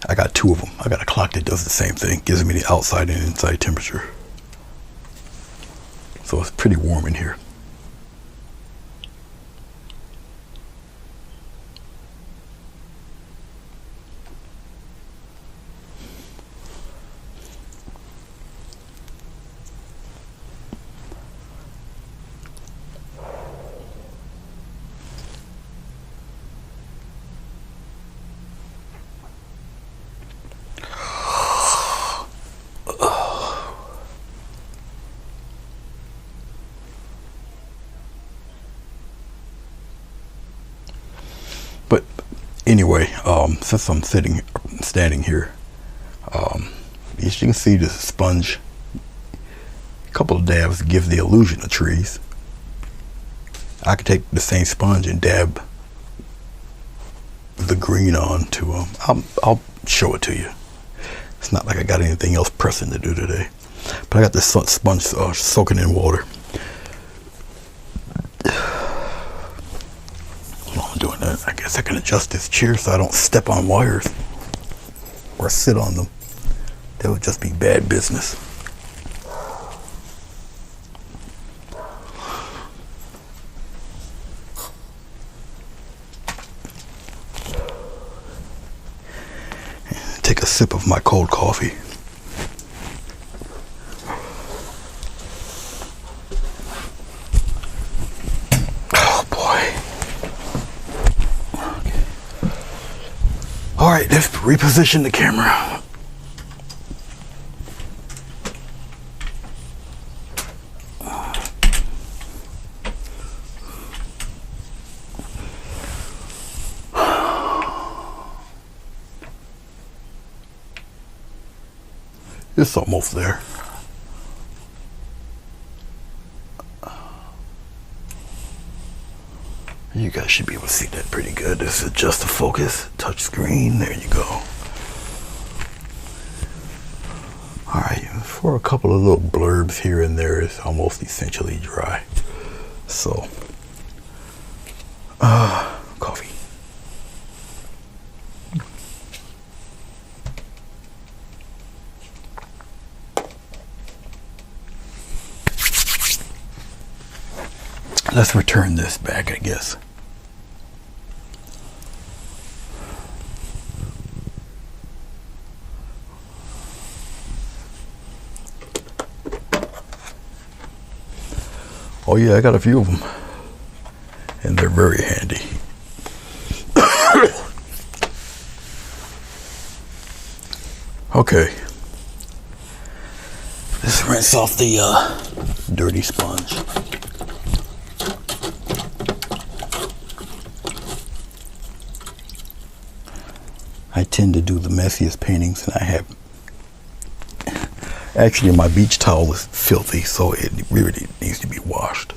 I got two of them. I got a clock that does the same thing. Gives me the outside and inside temperature. So it's pretty warm in here. But anyway, since I'm standing here, as you can see, this sponge, a couple of dabs give the illusion of trees. I could take the same sponge and dab the green on to them. I'll show it to you. It's not like I got anything else pressing to do today. But I got this sponge soaking in water. While I'm doing that, I guess I can adjust this chair so I don't step on wires or sit on them. That would just be bad business. Take a sip of my cold coffee. Oh boy. Okay. All right, let's reposition the camera. It's almost there. You guys should be able to see that pretty good. This is adjust the focus, touch screen. There you go. All right, for a couple of little blurbs here and there, it's almost essentially dry. So, coffee. Let's return this back, I guess. Oh yeah, I got a few of them. And they're very handy. Okay. Let's rinse off the dirty sponge. I tend to do the messiest paintings, and I have actually my beach towel is filthy, so it really needs to be washed.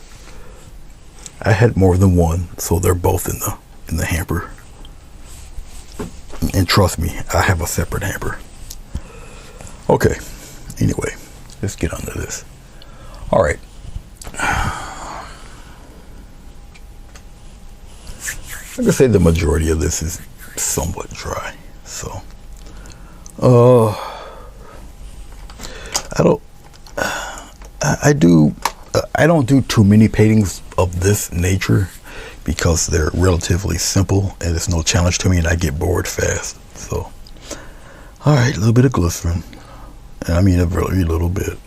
I had more than one, so they're both in the hamper. And trust me, I have a separate hamper. Okay, anyway, let's get on to this. All right. I can say the majority of this is somewhat dry. So, I don't do too many paintings of this nature because they're relatively simple and it's no challenge to me, and I get bored fast. So, all right, a little bit of glycerin, and I mean a very little bit,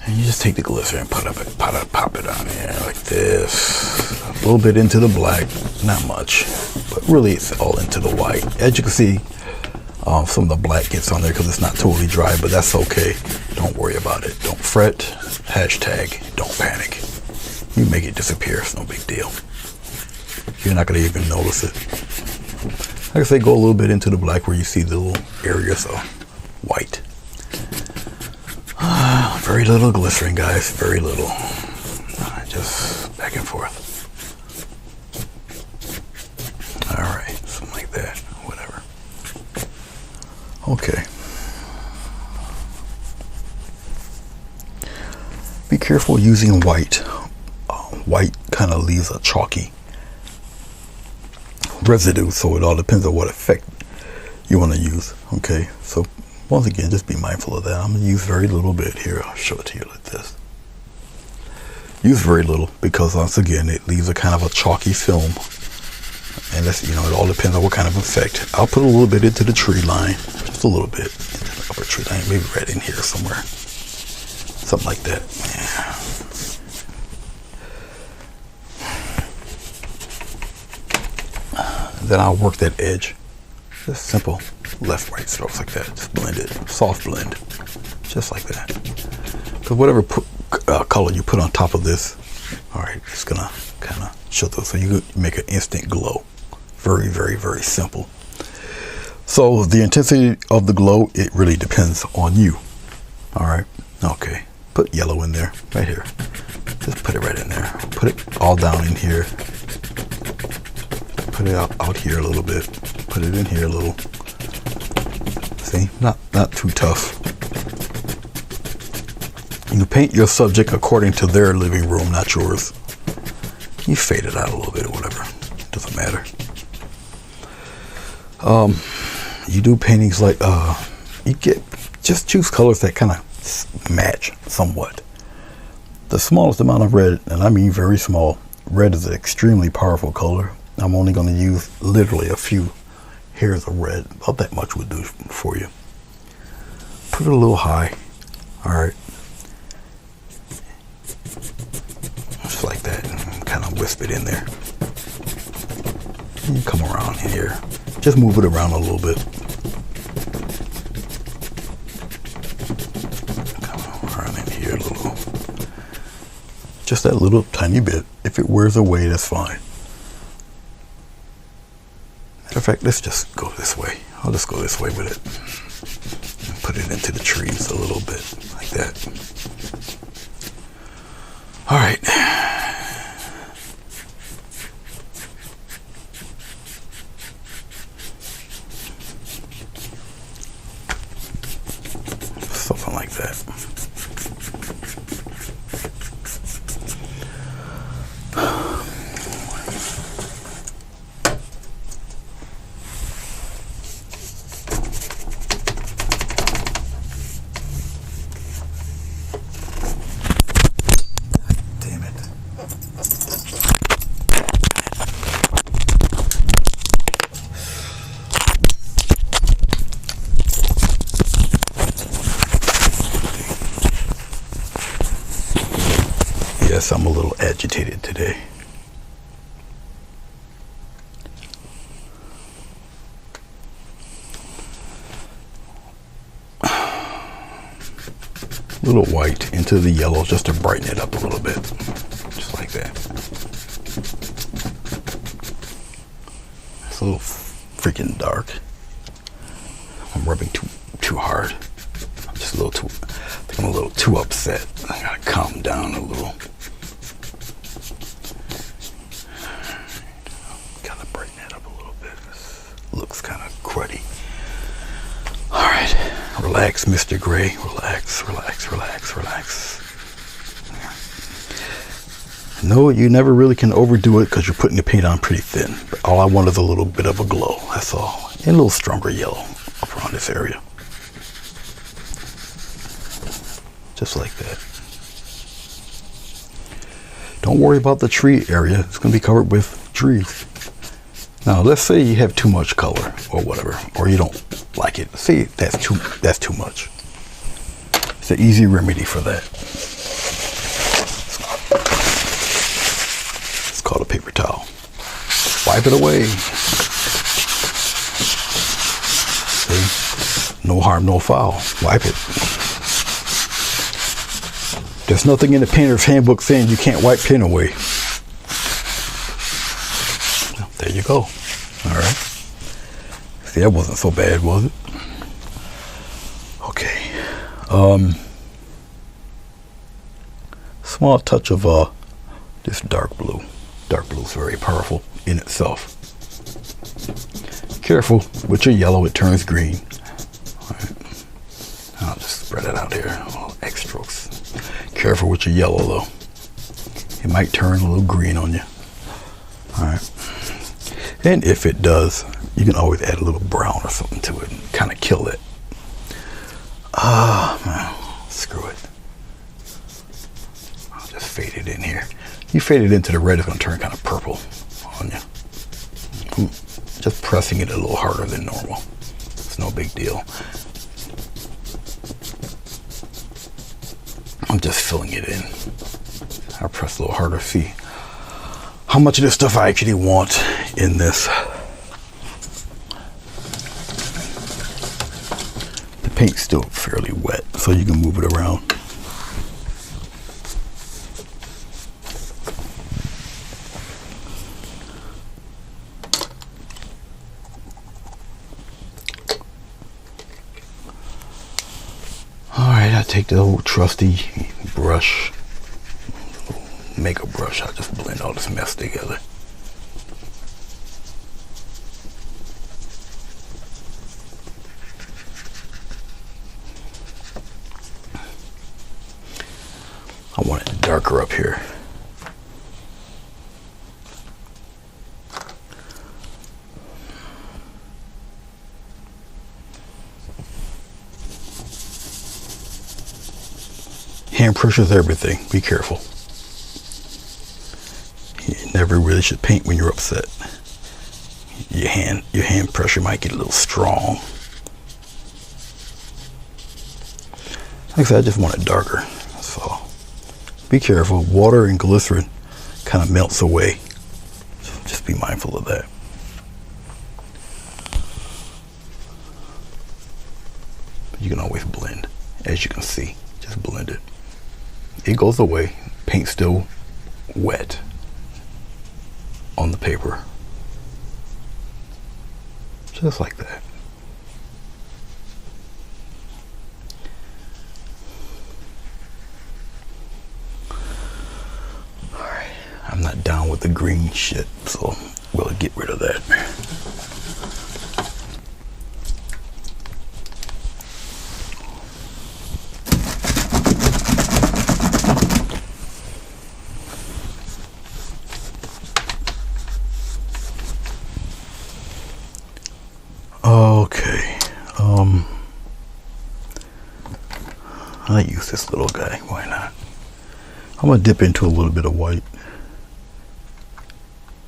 And you just take the glycerin and pop it on there like this. A little bit into the black, not much, but really it's all into the white. As you can see, some of the black gets on there because it's not totally dry, but that's okay. Don't worry about it. Don't fret. Hashtag don't panic. You make it disappear. It's no big deal. You're not going to even notice it. Like I say, go a little bit into the black where you see the little areas of white. Very little glycerin, guys. Very little. Just back and forth. All right, something like that. Whatever. Okay. Be careful using white. White kind of leaves a chalky residue, so it all depends on what effect you want to use. Okay, so once again, just be mindful of that. I'm going to use very little bit here. I'll show it to you like this. Use very little because once again, it leaves a kind of a chalky film. And that's, you know, it all depends on what kind of effect. I'll put a little bit into the tree line, just a little bit into the upper tree line, maybe right in here somewhere. Something like that. Yeah. Then I'll work that edge. Just simple left-right strokes like that. Just blend it. Soft blend. Just like that. Because whatever color you put on top of this, alright, it's going to kind of show those. So you make an instant glow. Very, very, very simple. So the intensity of the glow, it really depends on you. Alright. Okay. Put yellow in there. Right here. Just put it right in there. Put it all down in here. Put it out here a little bit. Put it in here a little. See, not too tough. You paint your subject according to their living room, not yours. You fade it out a little bit or whatever. Doesn't matter. You do paintings like you just choose colors that kind of match somewhat. The smallest amount of red, and I mean very small. Red is an extremely powerful color. I'm only going to use literally a few hairs of red. About that much would do for you. Put it a little high. Alright. Just like that. And kind of wisp it in there. And you come around here. Just move it around a little bit. Come around in here a little. Just that little tiny bit. If it wears away, that's fine. Matter of fact, let's just go this way. I'll just go this way with it. And put it into the trees a little bit, like that. All right. Something like that. Yes, I'm a little agitated today. A little white into the yellow just to brighten it up a little bit. Just like that. It's a little freaking dark. I'm rubbing too hard. I'm just a little too, I think I'm a little too upset. I gotta calm down a little. Gotta brighten it up a little bit. This looks kind of cruddy. All right, relax, Mr. Gray. Relax, relax, relax, relax. No, you never really can overdo it because you're putting the paint on pretty thin. But all I want is a little bit of a glow, that's all. And a little stronger yellow up around this area. Just like that. Don't worry about the tree area. It's going to be covered with trees. Now, let's say you have too much color or whatever, or you don't like it. Say that's too much. It's an easy remedy for that. Wipe it away. See? No harm, no foul. Wipe it. There's nothing in the painter's handbook saying you can't wipe paint away. Well, there you go. All right. See, that wasn't so bad, was it? Okay. Small touch of this dark blue. Dark blue is very powerful in itself. Careful with your yellow, it turns green. All right. I'll just spread it out here. All X strokes. Careful with your yellow though. It might turn a little green on you. All right. And if it does, you can always add a little brown or something to it and kind of kill it. Man, screw it. I'll just fade it in here. You fade it into the red, it's going to turn kind of purple on you. I'm just pressing it a little harder than normal. It's no big deal. I'm just filling it in. I'll press a little harder, see how much of this stuff I actually want in this. The paint's still fairly wet, so you can move it around. Alright, I take the old trusty brush, makeup brush. I just blend all this mess together. I want it darker up here. Hand pressure is everything. Be careful. You never really should paint when you're upset. Your hand pressure might get a little strong. Like I said, I just want it darker. That's all. Be careful. Water and glycerin kind of melts away. So just be mindful of that. You can always blend, as you can see. Just blend it. It goes away. Paint's still wet on the paper. Just like that. Alright. I'm not down with the green shit, so we'll get rid of that. Okay, I use this little guy, why not? I'm gonna dip into a little bit of white.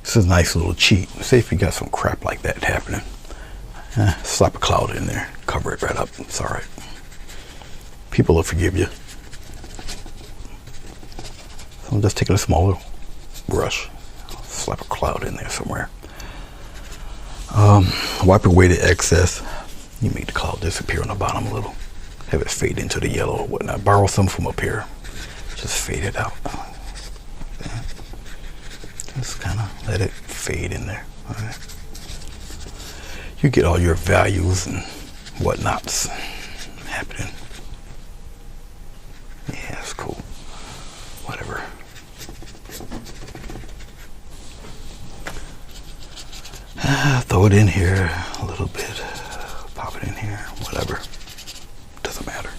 This is a nice little cheat. Say if you got some crap like that happening, slap a cloud in there, cover it right up, it's all right. People will forgive you. So I'm just taking a smaller brush, slap a cloud in there somewhere. Wipe away the excess. You make the cloud disappear on the bottom a little. Have it fade into the yellow or whatnot. Borrow some from up here. Just fade it out. Just kind of let it fade in there. All right. You get all your values and whatnots happening. Yeah, it's cool. Whatever. Throw it in here a little bit. Pop it in here. Whatever. Doesn't matter.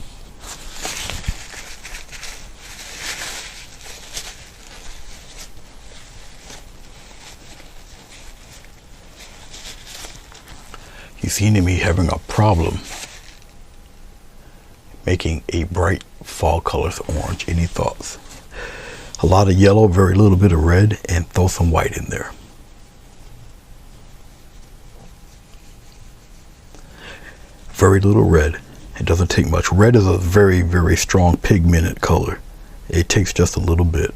You seem to be having a problem making a bright fall colors orange. Any thoughts? A lot of yellow, very little bit of red, and throw some white in there. Very little red. It doesn't take much. Red is a very, very strong pigmented color. It takes just a little bit.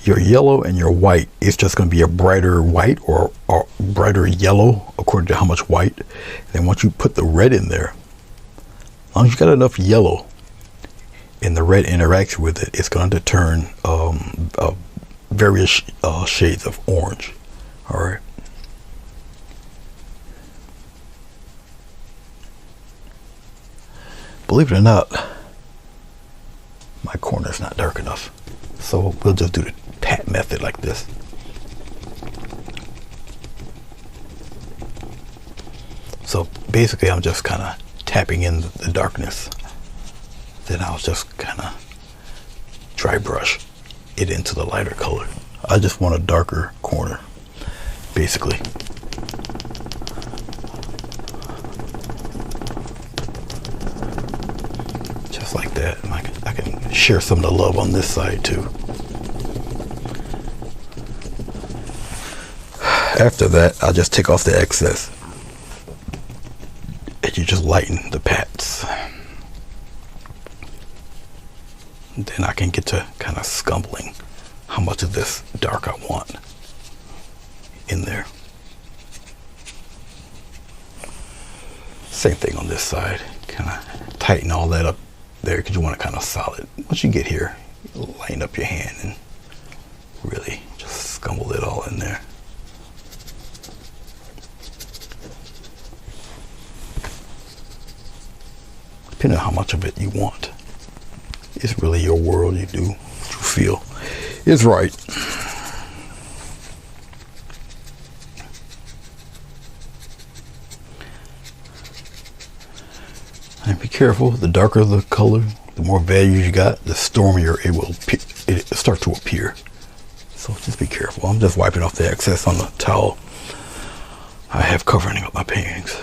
your yellow and your white, it's just going to be a brighter white or brighter yellow according to how much white. And then once you put the red in there, as long as you got enough yellow and the red interacts with it, it's going to turn various shades of orange. All right. Believe it or not, my corner is not dark enough. So we'll just do the tap method like this. So basically I'm just kind of tapping in the darkness. Then I'll just kind of dry brush it into the lighter color. I just want a darker corner, basically. Just like that. And I can share some of the love on this side too. After that, I'll just take off the excess. And you just lighten the pats. Then I can get to kind of scumbling how much of this dark I want in there. Same thing on this side. Kind of tighten all that up there because you want it kind of solid. Once you get here, you line up your hand and really just scumble it all in there. Depending on how much of it you want. It's really your world. You do what you feel is right. And be careful. The darker the color, the more value you got, the stormier it will start to appear. So just be careful. I'm just wiping off the excess on the towel I have covering up my paintings.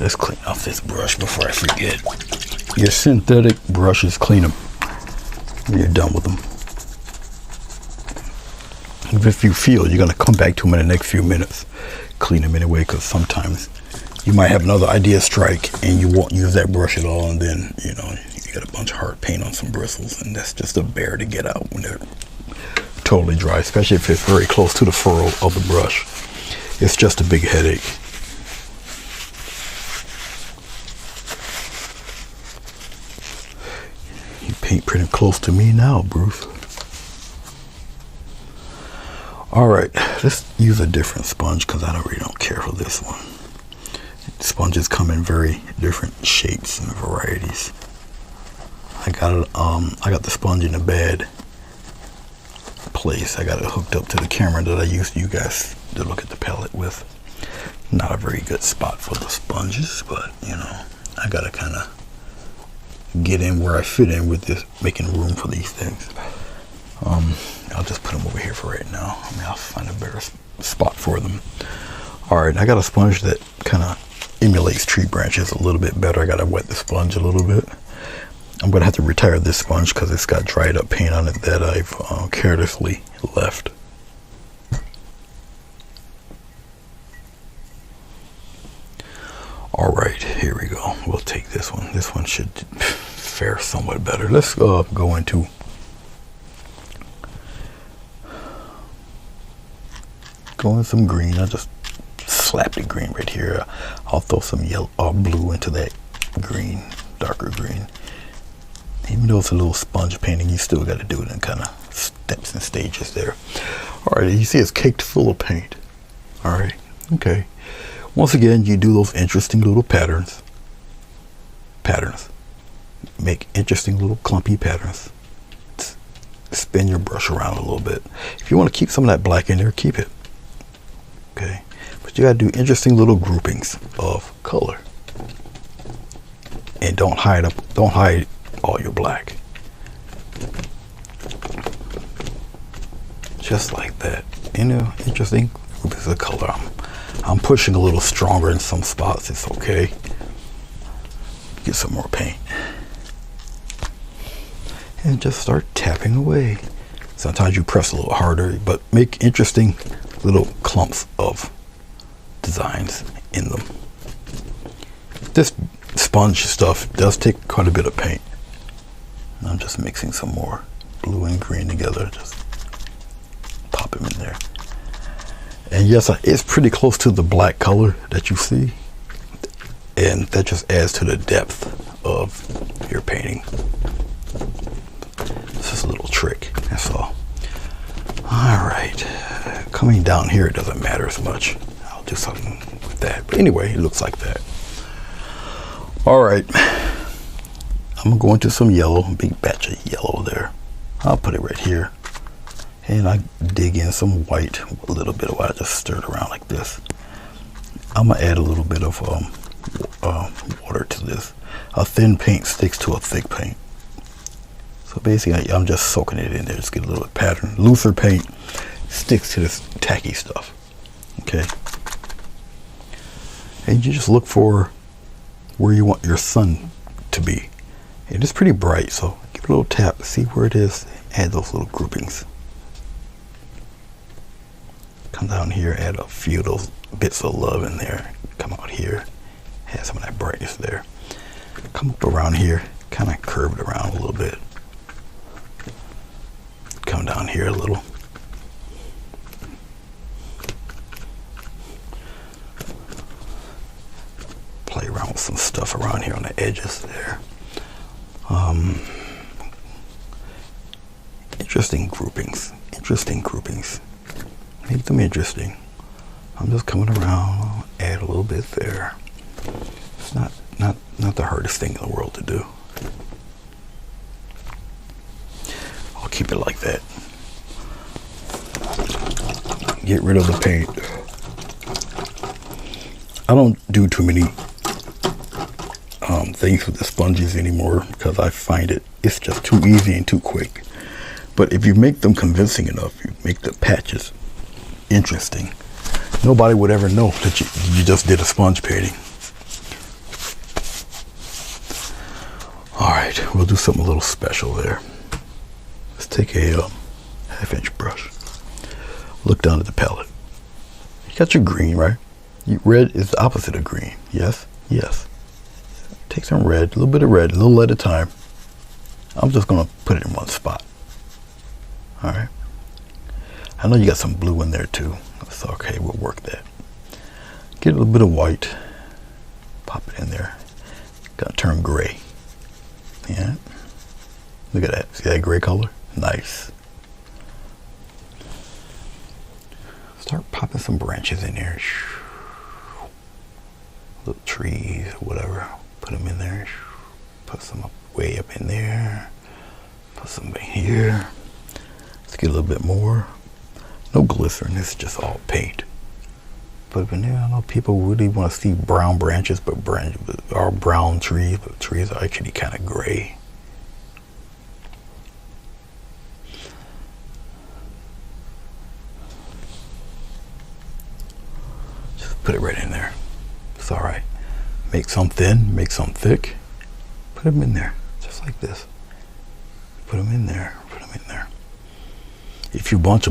Let's clean off this brush before I forget. Your synthetic brushes, clean them when you're done with them. Even if you feel you're going to come back to them in the next few minutes, clean them anyway, because sometimes you might have another idea strike and you won't use that brush at all, and then you got a bunch of hard paint on some bristles, and that's just a bear to get out when they're totally dry, especially if it's very close to the furrow of the brush. It's just a big headache. Paint pretty close to me now, Bruce. Alright, let's use a different sponge because I really don't care for this one. Sponges come in very different shapes and varieties. I got the sponge in a bad place. I got it hooked up to the camera that I used you guys to look at the palette with. Not a very good spot for the sponges, but I gotta kind of get in where I fit in with this, making room for these things. I'll just put them over here for right now. I'll find a better spot for them. Alright, I got a sponge that kind of emulates tree branches a little bit better. I gotta wet the sponge a little bit. I'm gonna have to retire this sponge because it's got dried up paint on it that I've carelessly left. Alright, here we go. We'll take this one. This one should fare somewhat better. Let's go into some green. I'll just slap the green right here. I'll throw some yellow or blue into that green, darker green. Even though it's a little sponge painting, you still got to do it in kind of steps and stages there. Alright, you see it's caked full of paint. Alright, okay. Once again, you do those interesting little patterns. Make interesting little clumpy patterns. Spin your brush around a little bit. If you want to keep some of that black in there, keep it. Okay, but you got to do interesting little groupings of color. And don't hide all your black. Just like that. Interesting groupings of color. I'm pushing a little stronger in some spots. It's okay. Get some more paint. And just start tapping away. Sometimes you press a little harder, but make interesting little clumps of designs in them. This sponge stuff does take quite a bit of paint. I'm just mixing some more blue and green together. Just pop them in there. And yes, it's pretty close to the black color that you see. And that just adds to the depth of your painting. It's just a little trick, that's all. All right, coming down here, it doesn't matter as much. I'll do something with that. But anyway, it looks like that. All right, I'm gonna go into some yellow, a big batch of yellow there. I'll put it right here. And I dig in some white, a little bit of white, I just stir it around like this. I'm gonna add a little bit of water to this. A thin paint sticks to a thick paint. So basically, I'm just soaking it in there, just get a little pattern. Looser paint sticks to this tacky stuff, okay? And you just look for where you want your sun to be. And it's pretty bright, so give it a little tap, see where it is, add those little groupings. Come down here, add a few of those bits of love in there. Come out here, add some of that brightness there. Come up around here, kind of curve it around a little bit. Come down here a little. Play around with some stuff around here on the edges there. Interesting groupings. Interesting groupings. Make them interesting. I'm just coming around, add a little bit there. It's not the hardest thing in the world to do. I'll keep it like that. Get rid of the paint. I don't do too many things with the sponges anymore because I find it's just too easy and too quick. But if you make them convincing enough, you make the patches interesting, nobody would ever know that you just did a sponge painting. All right, we'll do something a little special there. Let's take a 1/2-inch brush. Look down at the palette. You got your green, right? Red is the opposite of green. Yes, yes. Take some red, a little bit of red, a little at a time. I'm just gonna put it in one spot. All right. I know you got some blue in there too. That's okay, we'll work that. Get a little bit of white, pop it in there. Gotta turn gray. Yeah. Look at that. See that gray color? Nice. Start popping some branches in there. Little trees, whatever. Put them in there. Put some way up in there. Put some right here. Let's get a little bit more. No glycerin, it's just all paint. But in there, I know people really want to see brown branches, but branches are brown trees, but trees are actually kind of gray. Just put it right in there. It's all right. Make some thin, make some thick. Put them in there, just like this. Put them in there, put them in there. If you bunch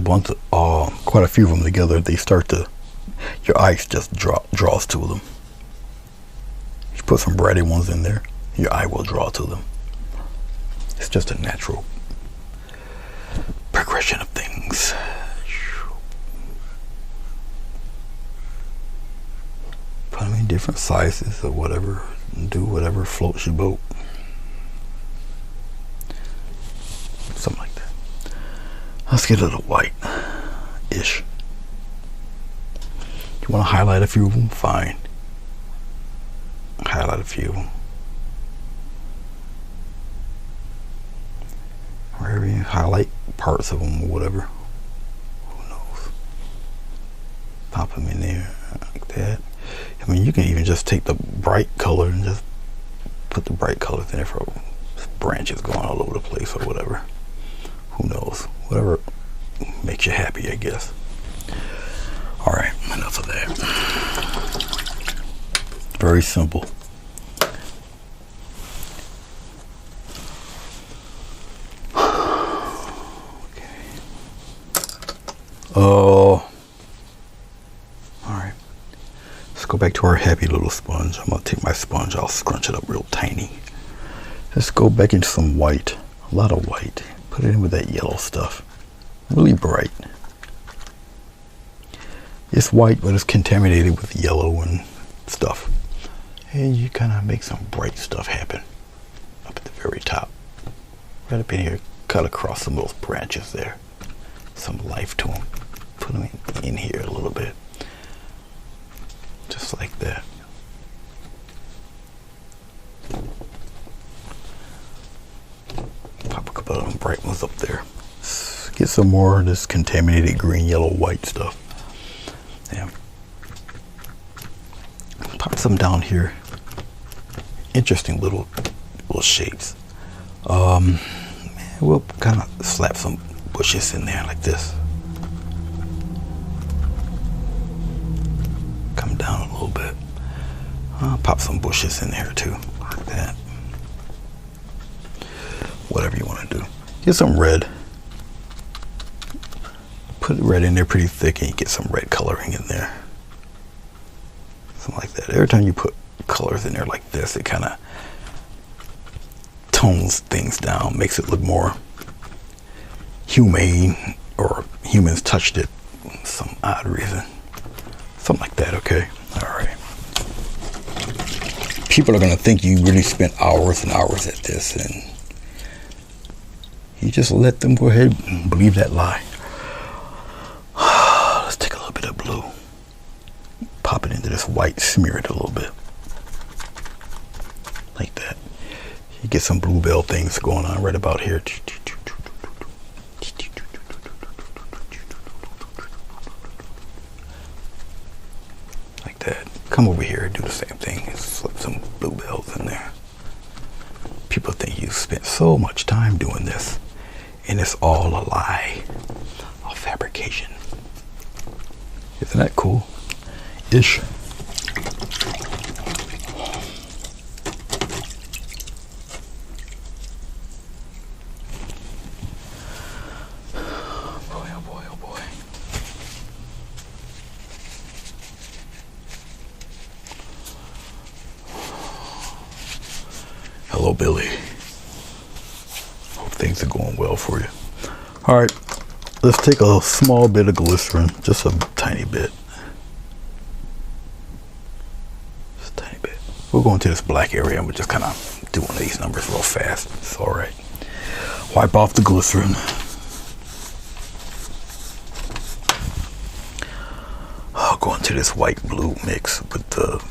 quite a few of them together, they start to, your eye just draws to them. You put some brighter ones in there, your eye will draw to them. It's just a natural progression of things. Put them in different sizes or whatever, do whatever floats your boat. Something like that. Let's get a little white-ish. You want to highlight a few of them? Fine. Highlight a few of them. Wherever you highlight parts of them or whatever. Who knows? Pop them in there like that. I mean, you can even just take the bright color and just put the bright colors in there for branches going all over the place or whatever. Who knows? Whatever makes you happy, I guess. All right, enough of that. Very simple. Okay. Oh. Alright. Let's go back to our happy little sponge. I'm going to take my sponge, I'll scrunch it up real tiny. Let's go back into some white. A lot of white. Put it in with that yellow stuff. Really bright. It's white, but it's contaminated with yellow and stuff. And you kind of make some bright stuff happen up at the very top. Right up in here, cut across some of those branches there. Some life to them. Put them in here a little bit. Just like that. Pop a couple of them bright ones up there. Get some more of this contaminated green, yellow, white stuff. Yeah. Pop some down here. Interesting little shapes. We'll kind of slap some bushes in there like this. Come down a little bit. Pop some bushes in there too, like that. Whatever you want to do. Get some red. Put red in there pretty thick and you get some red coloring in there. Something like that. Every time you put colors in there like this, it kind of tones things down, makes it look more humane, or humans touched it for some odd reason. Something like that, okay? Alright. People are going to think you really spent hours and hours at this, and you just let them go ahead and believe that lie. Let's take a little bit of blue. Pop it into this white, smear it a little bit. Like that. You get some bluebell things going on right about here. Like that. Come over here and do the same thing. Slip some bluebells in there. People think you spent so much time doing this, and it's all a lie. A fabrication. Isn't that cool? Ish. Hello, Billy. Hope things are going well for you. All right, let's take a small bit of glycerin, just a tiny bit. Just a tiny bit. We'll go into this black area and we'll just kind of do one of these numbers real fast. It's all right. Wipe off the glycerin. I'll go into this white blue mix with the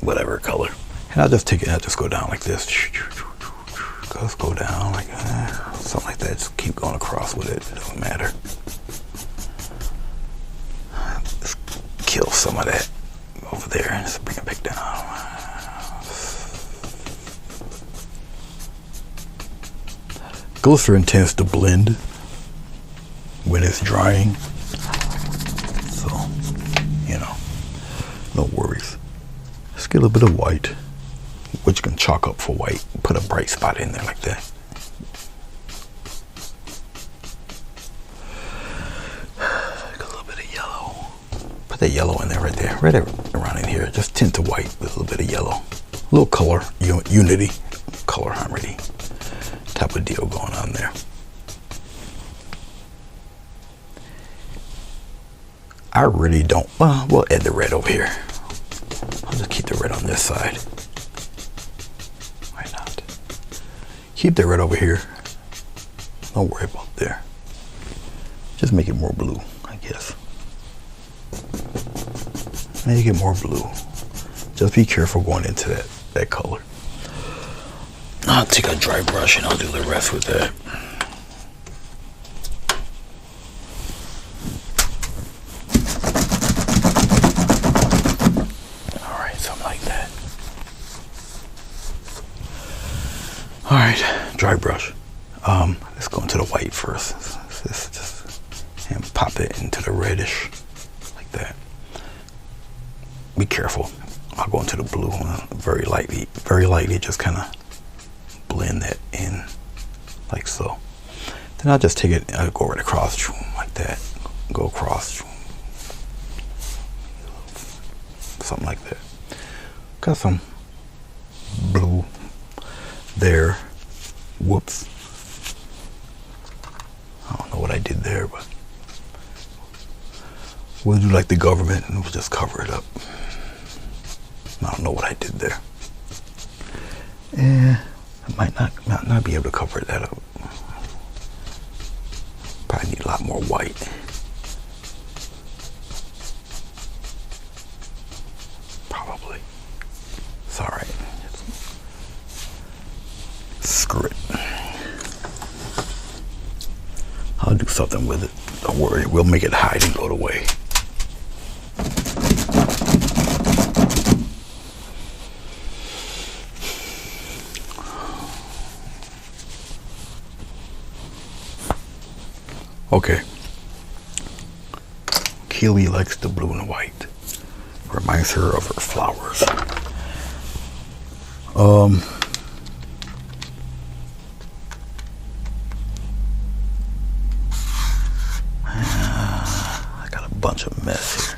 whatever color. And I'll just take it, I'll just go down like this. Just go down like that. Something like that. Just keep going across with it. It doesn't matter. Just kill some of that over there and just bring it back down. Glycerin tends to blend when it's drying. So, you know, no worries. Let's get a little bit of white, which you can chalk up for white. Put a bright spot in there like that. A little bit of yellow. Put that yellow in there right there. Right around in here. Just tint to white with a little bit of yellow. A little color, unity, color harmony type of deal going on there. I really don't, well, we'll add the red over here. I'll just keep the red on this side. Why not? Keep the red over here. Don't worry about there. Just make it more blue, I guess. Make it more blue. Just be careful going into that color. I'll take a dry brush and I'll do the rest with that. All right, dry brush. Let's go into the white first. Just and pop it into the reddish, like that. Be careful. I'll go into the blue one very lightly, just kind of blend that in, like so. Then I'll just take it, I'll go right across, like that. go across. Something like that. Got some blue there. Whoops. I don't know what I did there, but we'll do like the government and we'll just cover it up. I don't know what I did there. I might not be able to cover that up. Probably need a lot more white. Probably. It's all right. Screw it. I'll do something with it. Don't worry. We'll make it hide and go away. Okay. Keely likes the blue and white. Reminds her of her flowers. I got a bunch of mess here.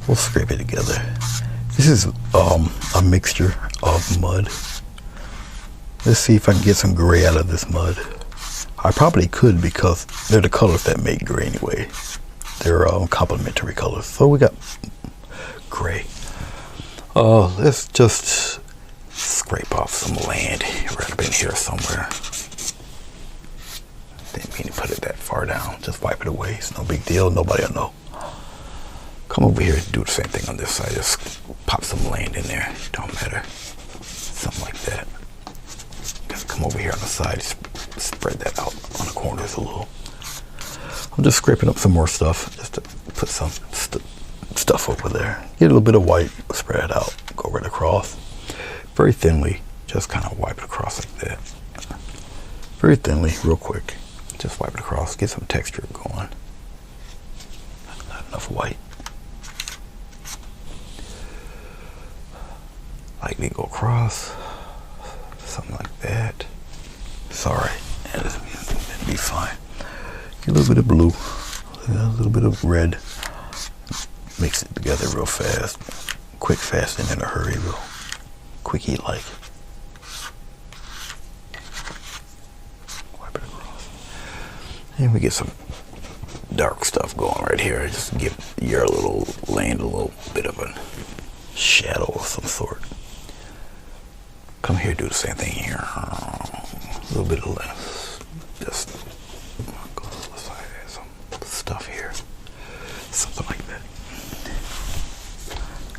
We'll scrape it together. This is a mixture of mud. Let's see if I can get some gray out of this mud. I probably could because they're the colors that make gray anyway. They're complementary colors. So we got gray. Let's just scrape off some land right up in here somewhere. Didn't mean to put it that far down. Just wipe it away. It's no big deal. Nobody will know. Come over here and do the same thing on this side. Just pop some land in there. Don't matter. Something like that. Just come over here on the side. Spread that out on the corners a little. I'm just scraping up some more stuff just to put some stuff over there. Get a little bit of white, spread it out, go right across. Very thinly, just kind of wipe it across like that. Very thinly, real quick. Just wipe it across, get some texture going. Not enough white. Lightly go across, something like that. Sorry. It'll be fine. Get a little bit of blue, a little bit of red. Mix it together real fast. Quick, fast, and in a hurry, real quickie like. Wipe it across. And we get some dark stuff going right here. Just give your little land a little bit of a shadow of some sort. Come here, do the same thing here. A little bit of left. Just go to the side, add some stuff here. Something like that.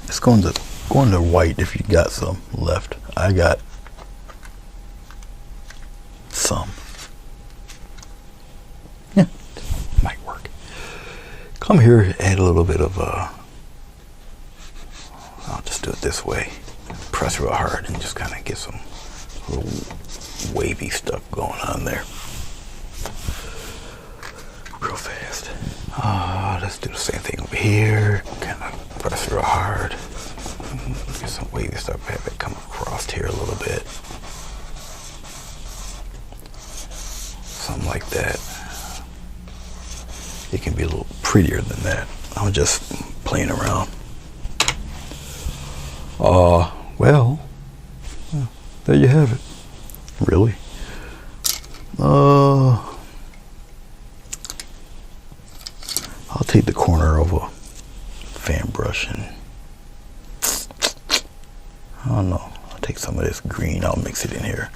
It's going to white if you got some left. I got some. Yeah, might work. Come here, add a little bit of I'll just do it this way. Press real hard and just kind of get some little wavy stuff going on there. Real fast. Let's do the same thing over here. Kind of press real hard. Get some wavy stuff. Have it come across here a little bit. Something like that. It can be a little prettier than that. I'm just playing around. Well, there you have it. Really? I'll take the corner of a fan brush and I don't know. I'll take some of this green. I'll mix it in here.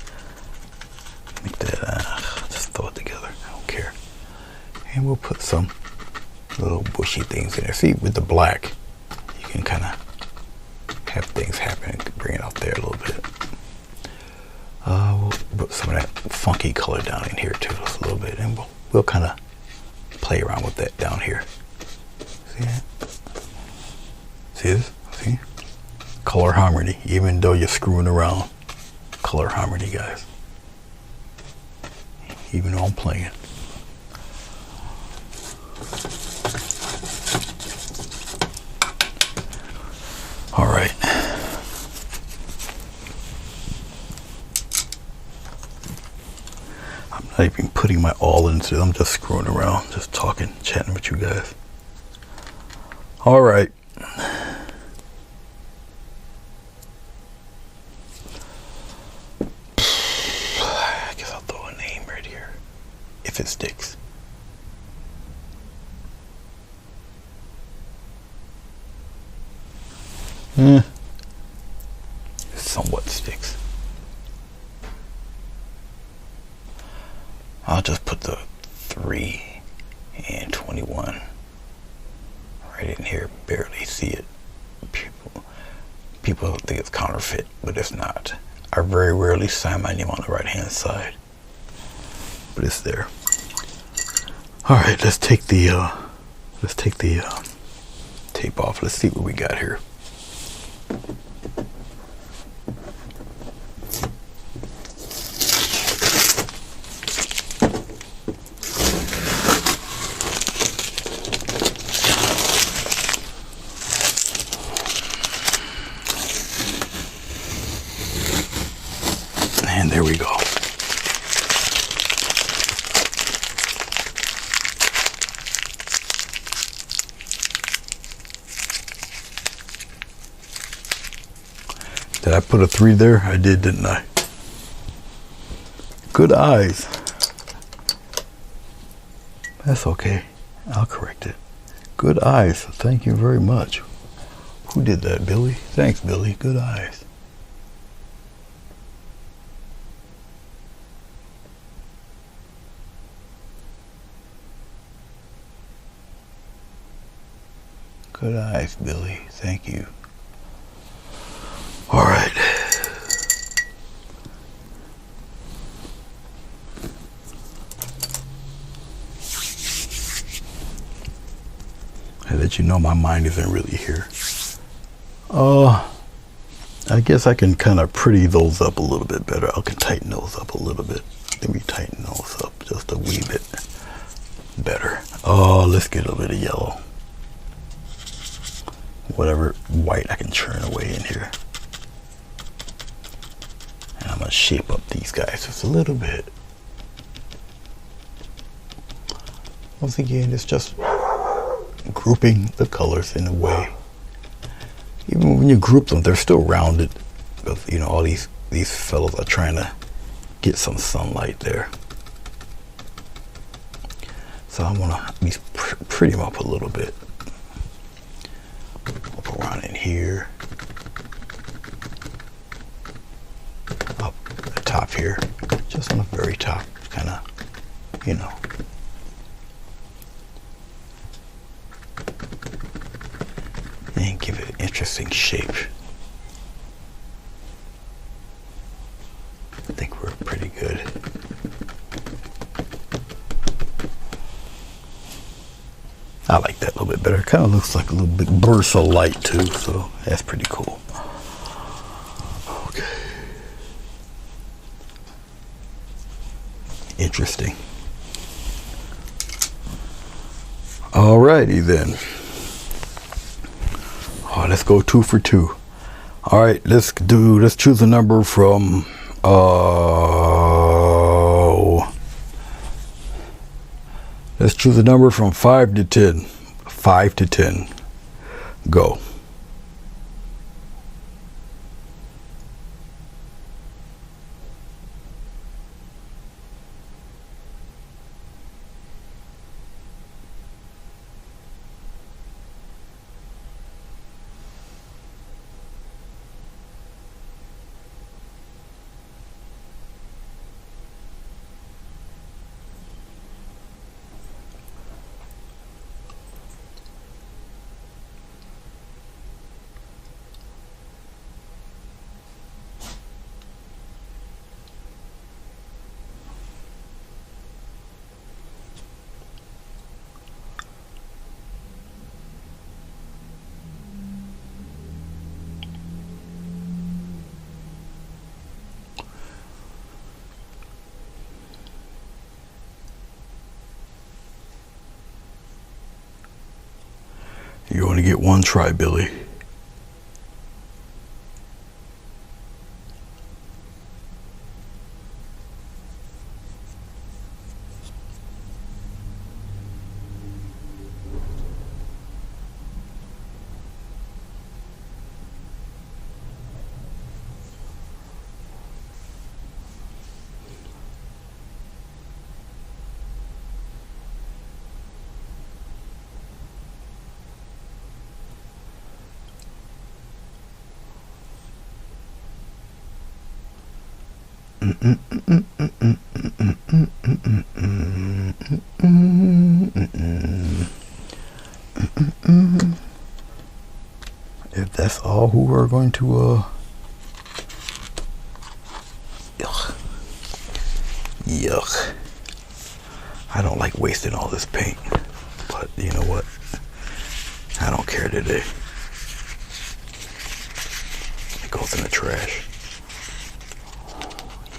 Make that. Just throw it together. I don't care. And we'll put some little bushy things in there. See, with the black, you can kind of have things happen and bring it out there a little bit. We'll put some of that funky color down in here too, just a little bit, and we'll kind of play around with that down here. See that? See this? See? Color harmony, even though you're screwing around. Color harmony, guys. Even though I'm playing. All right. I'm not even putting putting my all into it. I'm just screwing around, just talking, chatting with you guys. All right. I guess I'll throw a name right here, if it sticks. Somewhat sticks. I'll just put the 3 and 21 right in here. Barely see it. People think it's counterfeit, but it's not. I very rarely sign my name on the right hand side, but it's there. All right, let's take the tape off. Let's see what we got here. And there we go. Did I put a 3 there? I did, didn't I? Good eyes. That's okay. I'll correct it. Good eyes. Thank you very much. Who did that, Billy? Thanks, Billy. Good eyes. Good eyes, Billy. Thank you. All right. I let you know my mind isn't really here. I guess I can kind of pretty those up a little bit better. I can tighten those up a little bit. Let me tighten those up just a wee bit better. Oh, let's get a little bit of yellow. Whatever white I can churn away in here. And I'm going to shape up these guys just a little bit. Once again, it's just grouping the colors in a way. Even when you group them, they're still rounded. Because, you know, all these fellows are trying to get some sunlight there. So I'm going to at least pretty them up a little bit. Up around in here. Up the top here. Just on the very top. Kind of, you know. And give it an interesting shape. I think we're pretty good. I like that a little bit better. It kind of looks like a little big burst of light too, so that's pretty cool. Okay. Interesting. Alrighty then. Oh, let's go 2 for 2. All right, let's choose a number from let's choose a number from 5 to 10. 5 to 10. Go. You only get one try, Billy. If that's all who are going to yuck. I don't like wasting all this paint, but you know what? I don't care today. It goes in the trash.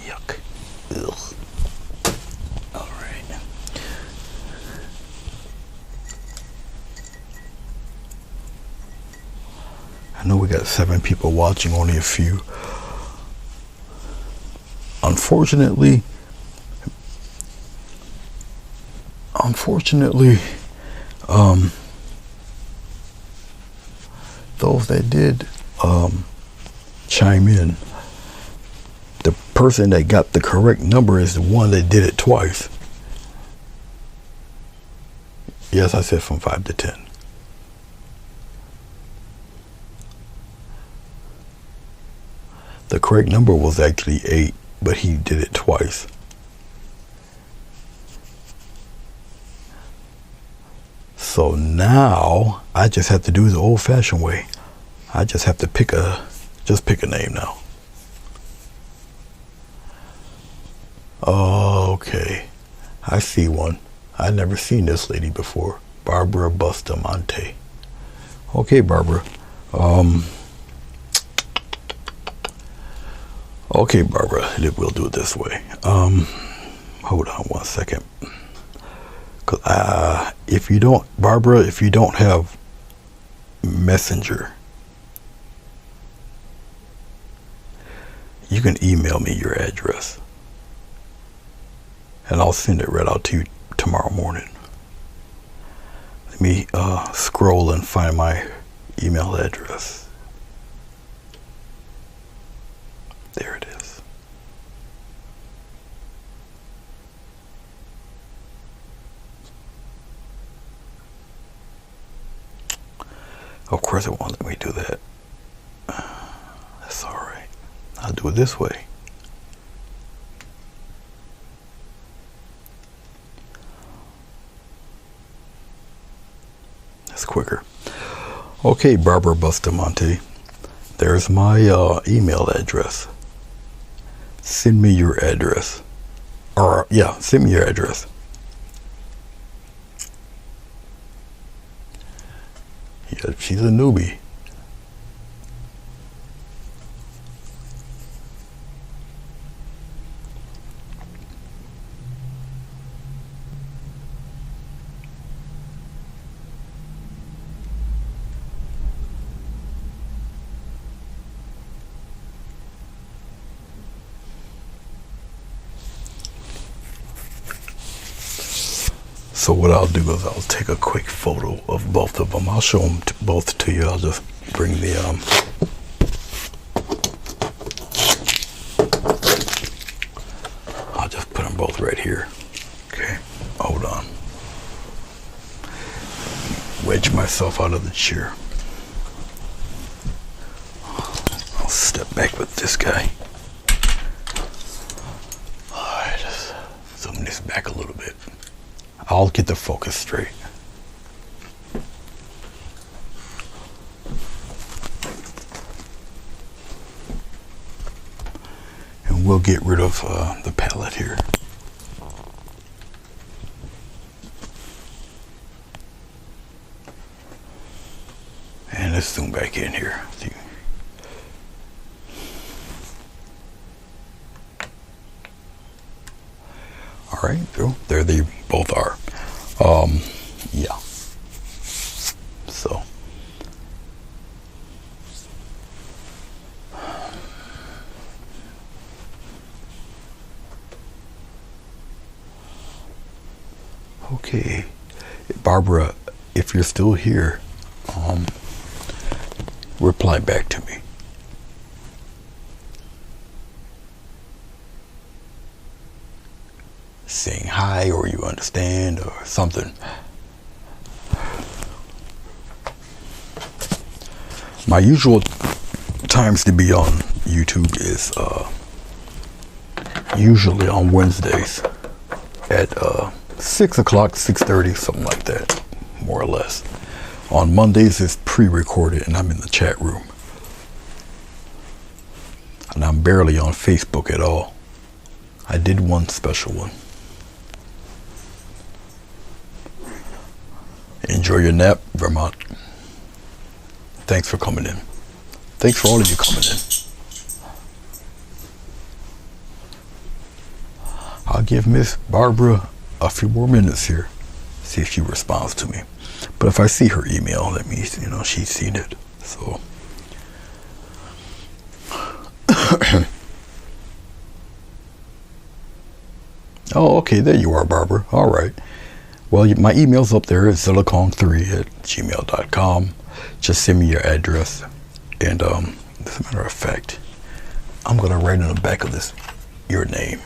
Yuck. Ugh. All right. I know we got 7 people watching, only a few. Unfortunately, those that did chime in, the person that got the correct number is the one that did it twice. Yes, I said from 5 to 10. The correct number was actually 8, but he did it twice. So now I just have to do the old-fashioned way. I just have to pick a name now. Okay, I see one. I've never seen this lady before. Barbara Bustamante. Okay, Barbara. Okay, Barbara, we'll do it this way. Hold on one second. If you don't, Barbara, if you don't have Messenger, you can email me your address and I'll send it right out to you tomorrow morning. Let me scroll and find my email address. There it is. Of course it won't let me do that. That's all right. I'll do it this way. That's quicker. Okay, Barbara Bustamante. There's my email address. Send me your address. Or, yeah, send me your address. Yeah, she's a newbie. So what I'll do is I'll take a quick photo of both of them. I'll show them both to you. I'll just bring the I'll just put them both right here. Okay, hold on. Wedge myself out of the chair. I'll step back with this guy. All right, just zoom this back a little bit. I'll get the focus straight. And we'll get rid of the palette here. And let's zoom back in here. See. All right, there they both are. Yeah. So. Okay, Barbara, if you're still here, reply back to me. Saying hi, or you understand, or something. My usual times to be on YouTube is usually on Wednesdays at 6 o'clock, 6:30, something like that, more or less. On Mondays, it's pre-recorded, and I'm in the chat room. And I'm barely on Facebook at all. I did one special one. Enjoy your nap, Vermont. Thanks for coming in. Thanks for all of you coming in. I'll give Miss Barbara a few more minutes here, see if she responds to me. But if I see her email, that means, she's seen it. So. Oh, okay, there you are, Barbara. All right. Well, my email's up there. It's silicon3@gmail.com. Just send me your address. And as a matter of fact, I'm going to write in the back of this your name.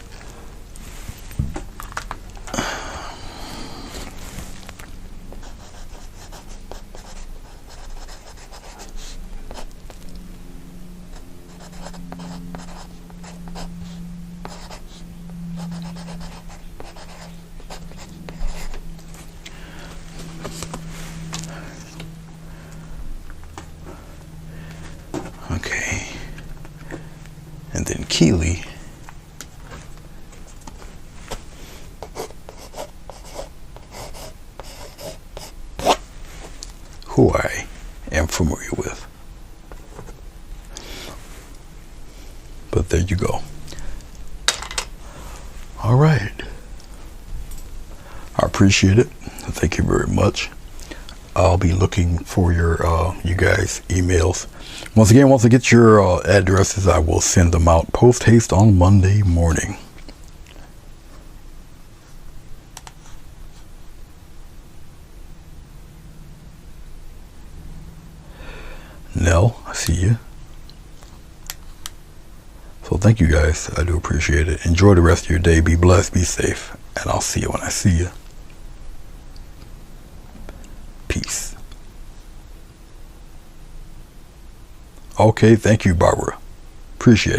Okay. And then Keely. Who I am familiar with. But there you go. All right. I appreciate it. Thank you very much. I'll be looking for your you guys' emails. Once again, once I get your addresses, I will send them out post haste on Monday morning. Nell, I see you. So thank you guys. I do appreciate it. Enjoy the rest of your day. Be blessed. Be safe. And I'll see you when I see you. Peace. Okay, thank you, Barbara. Appreciate it.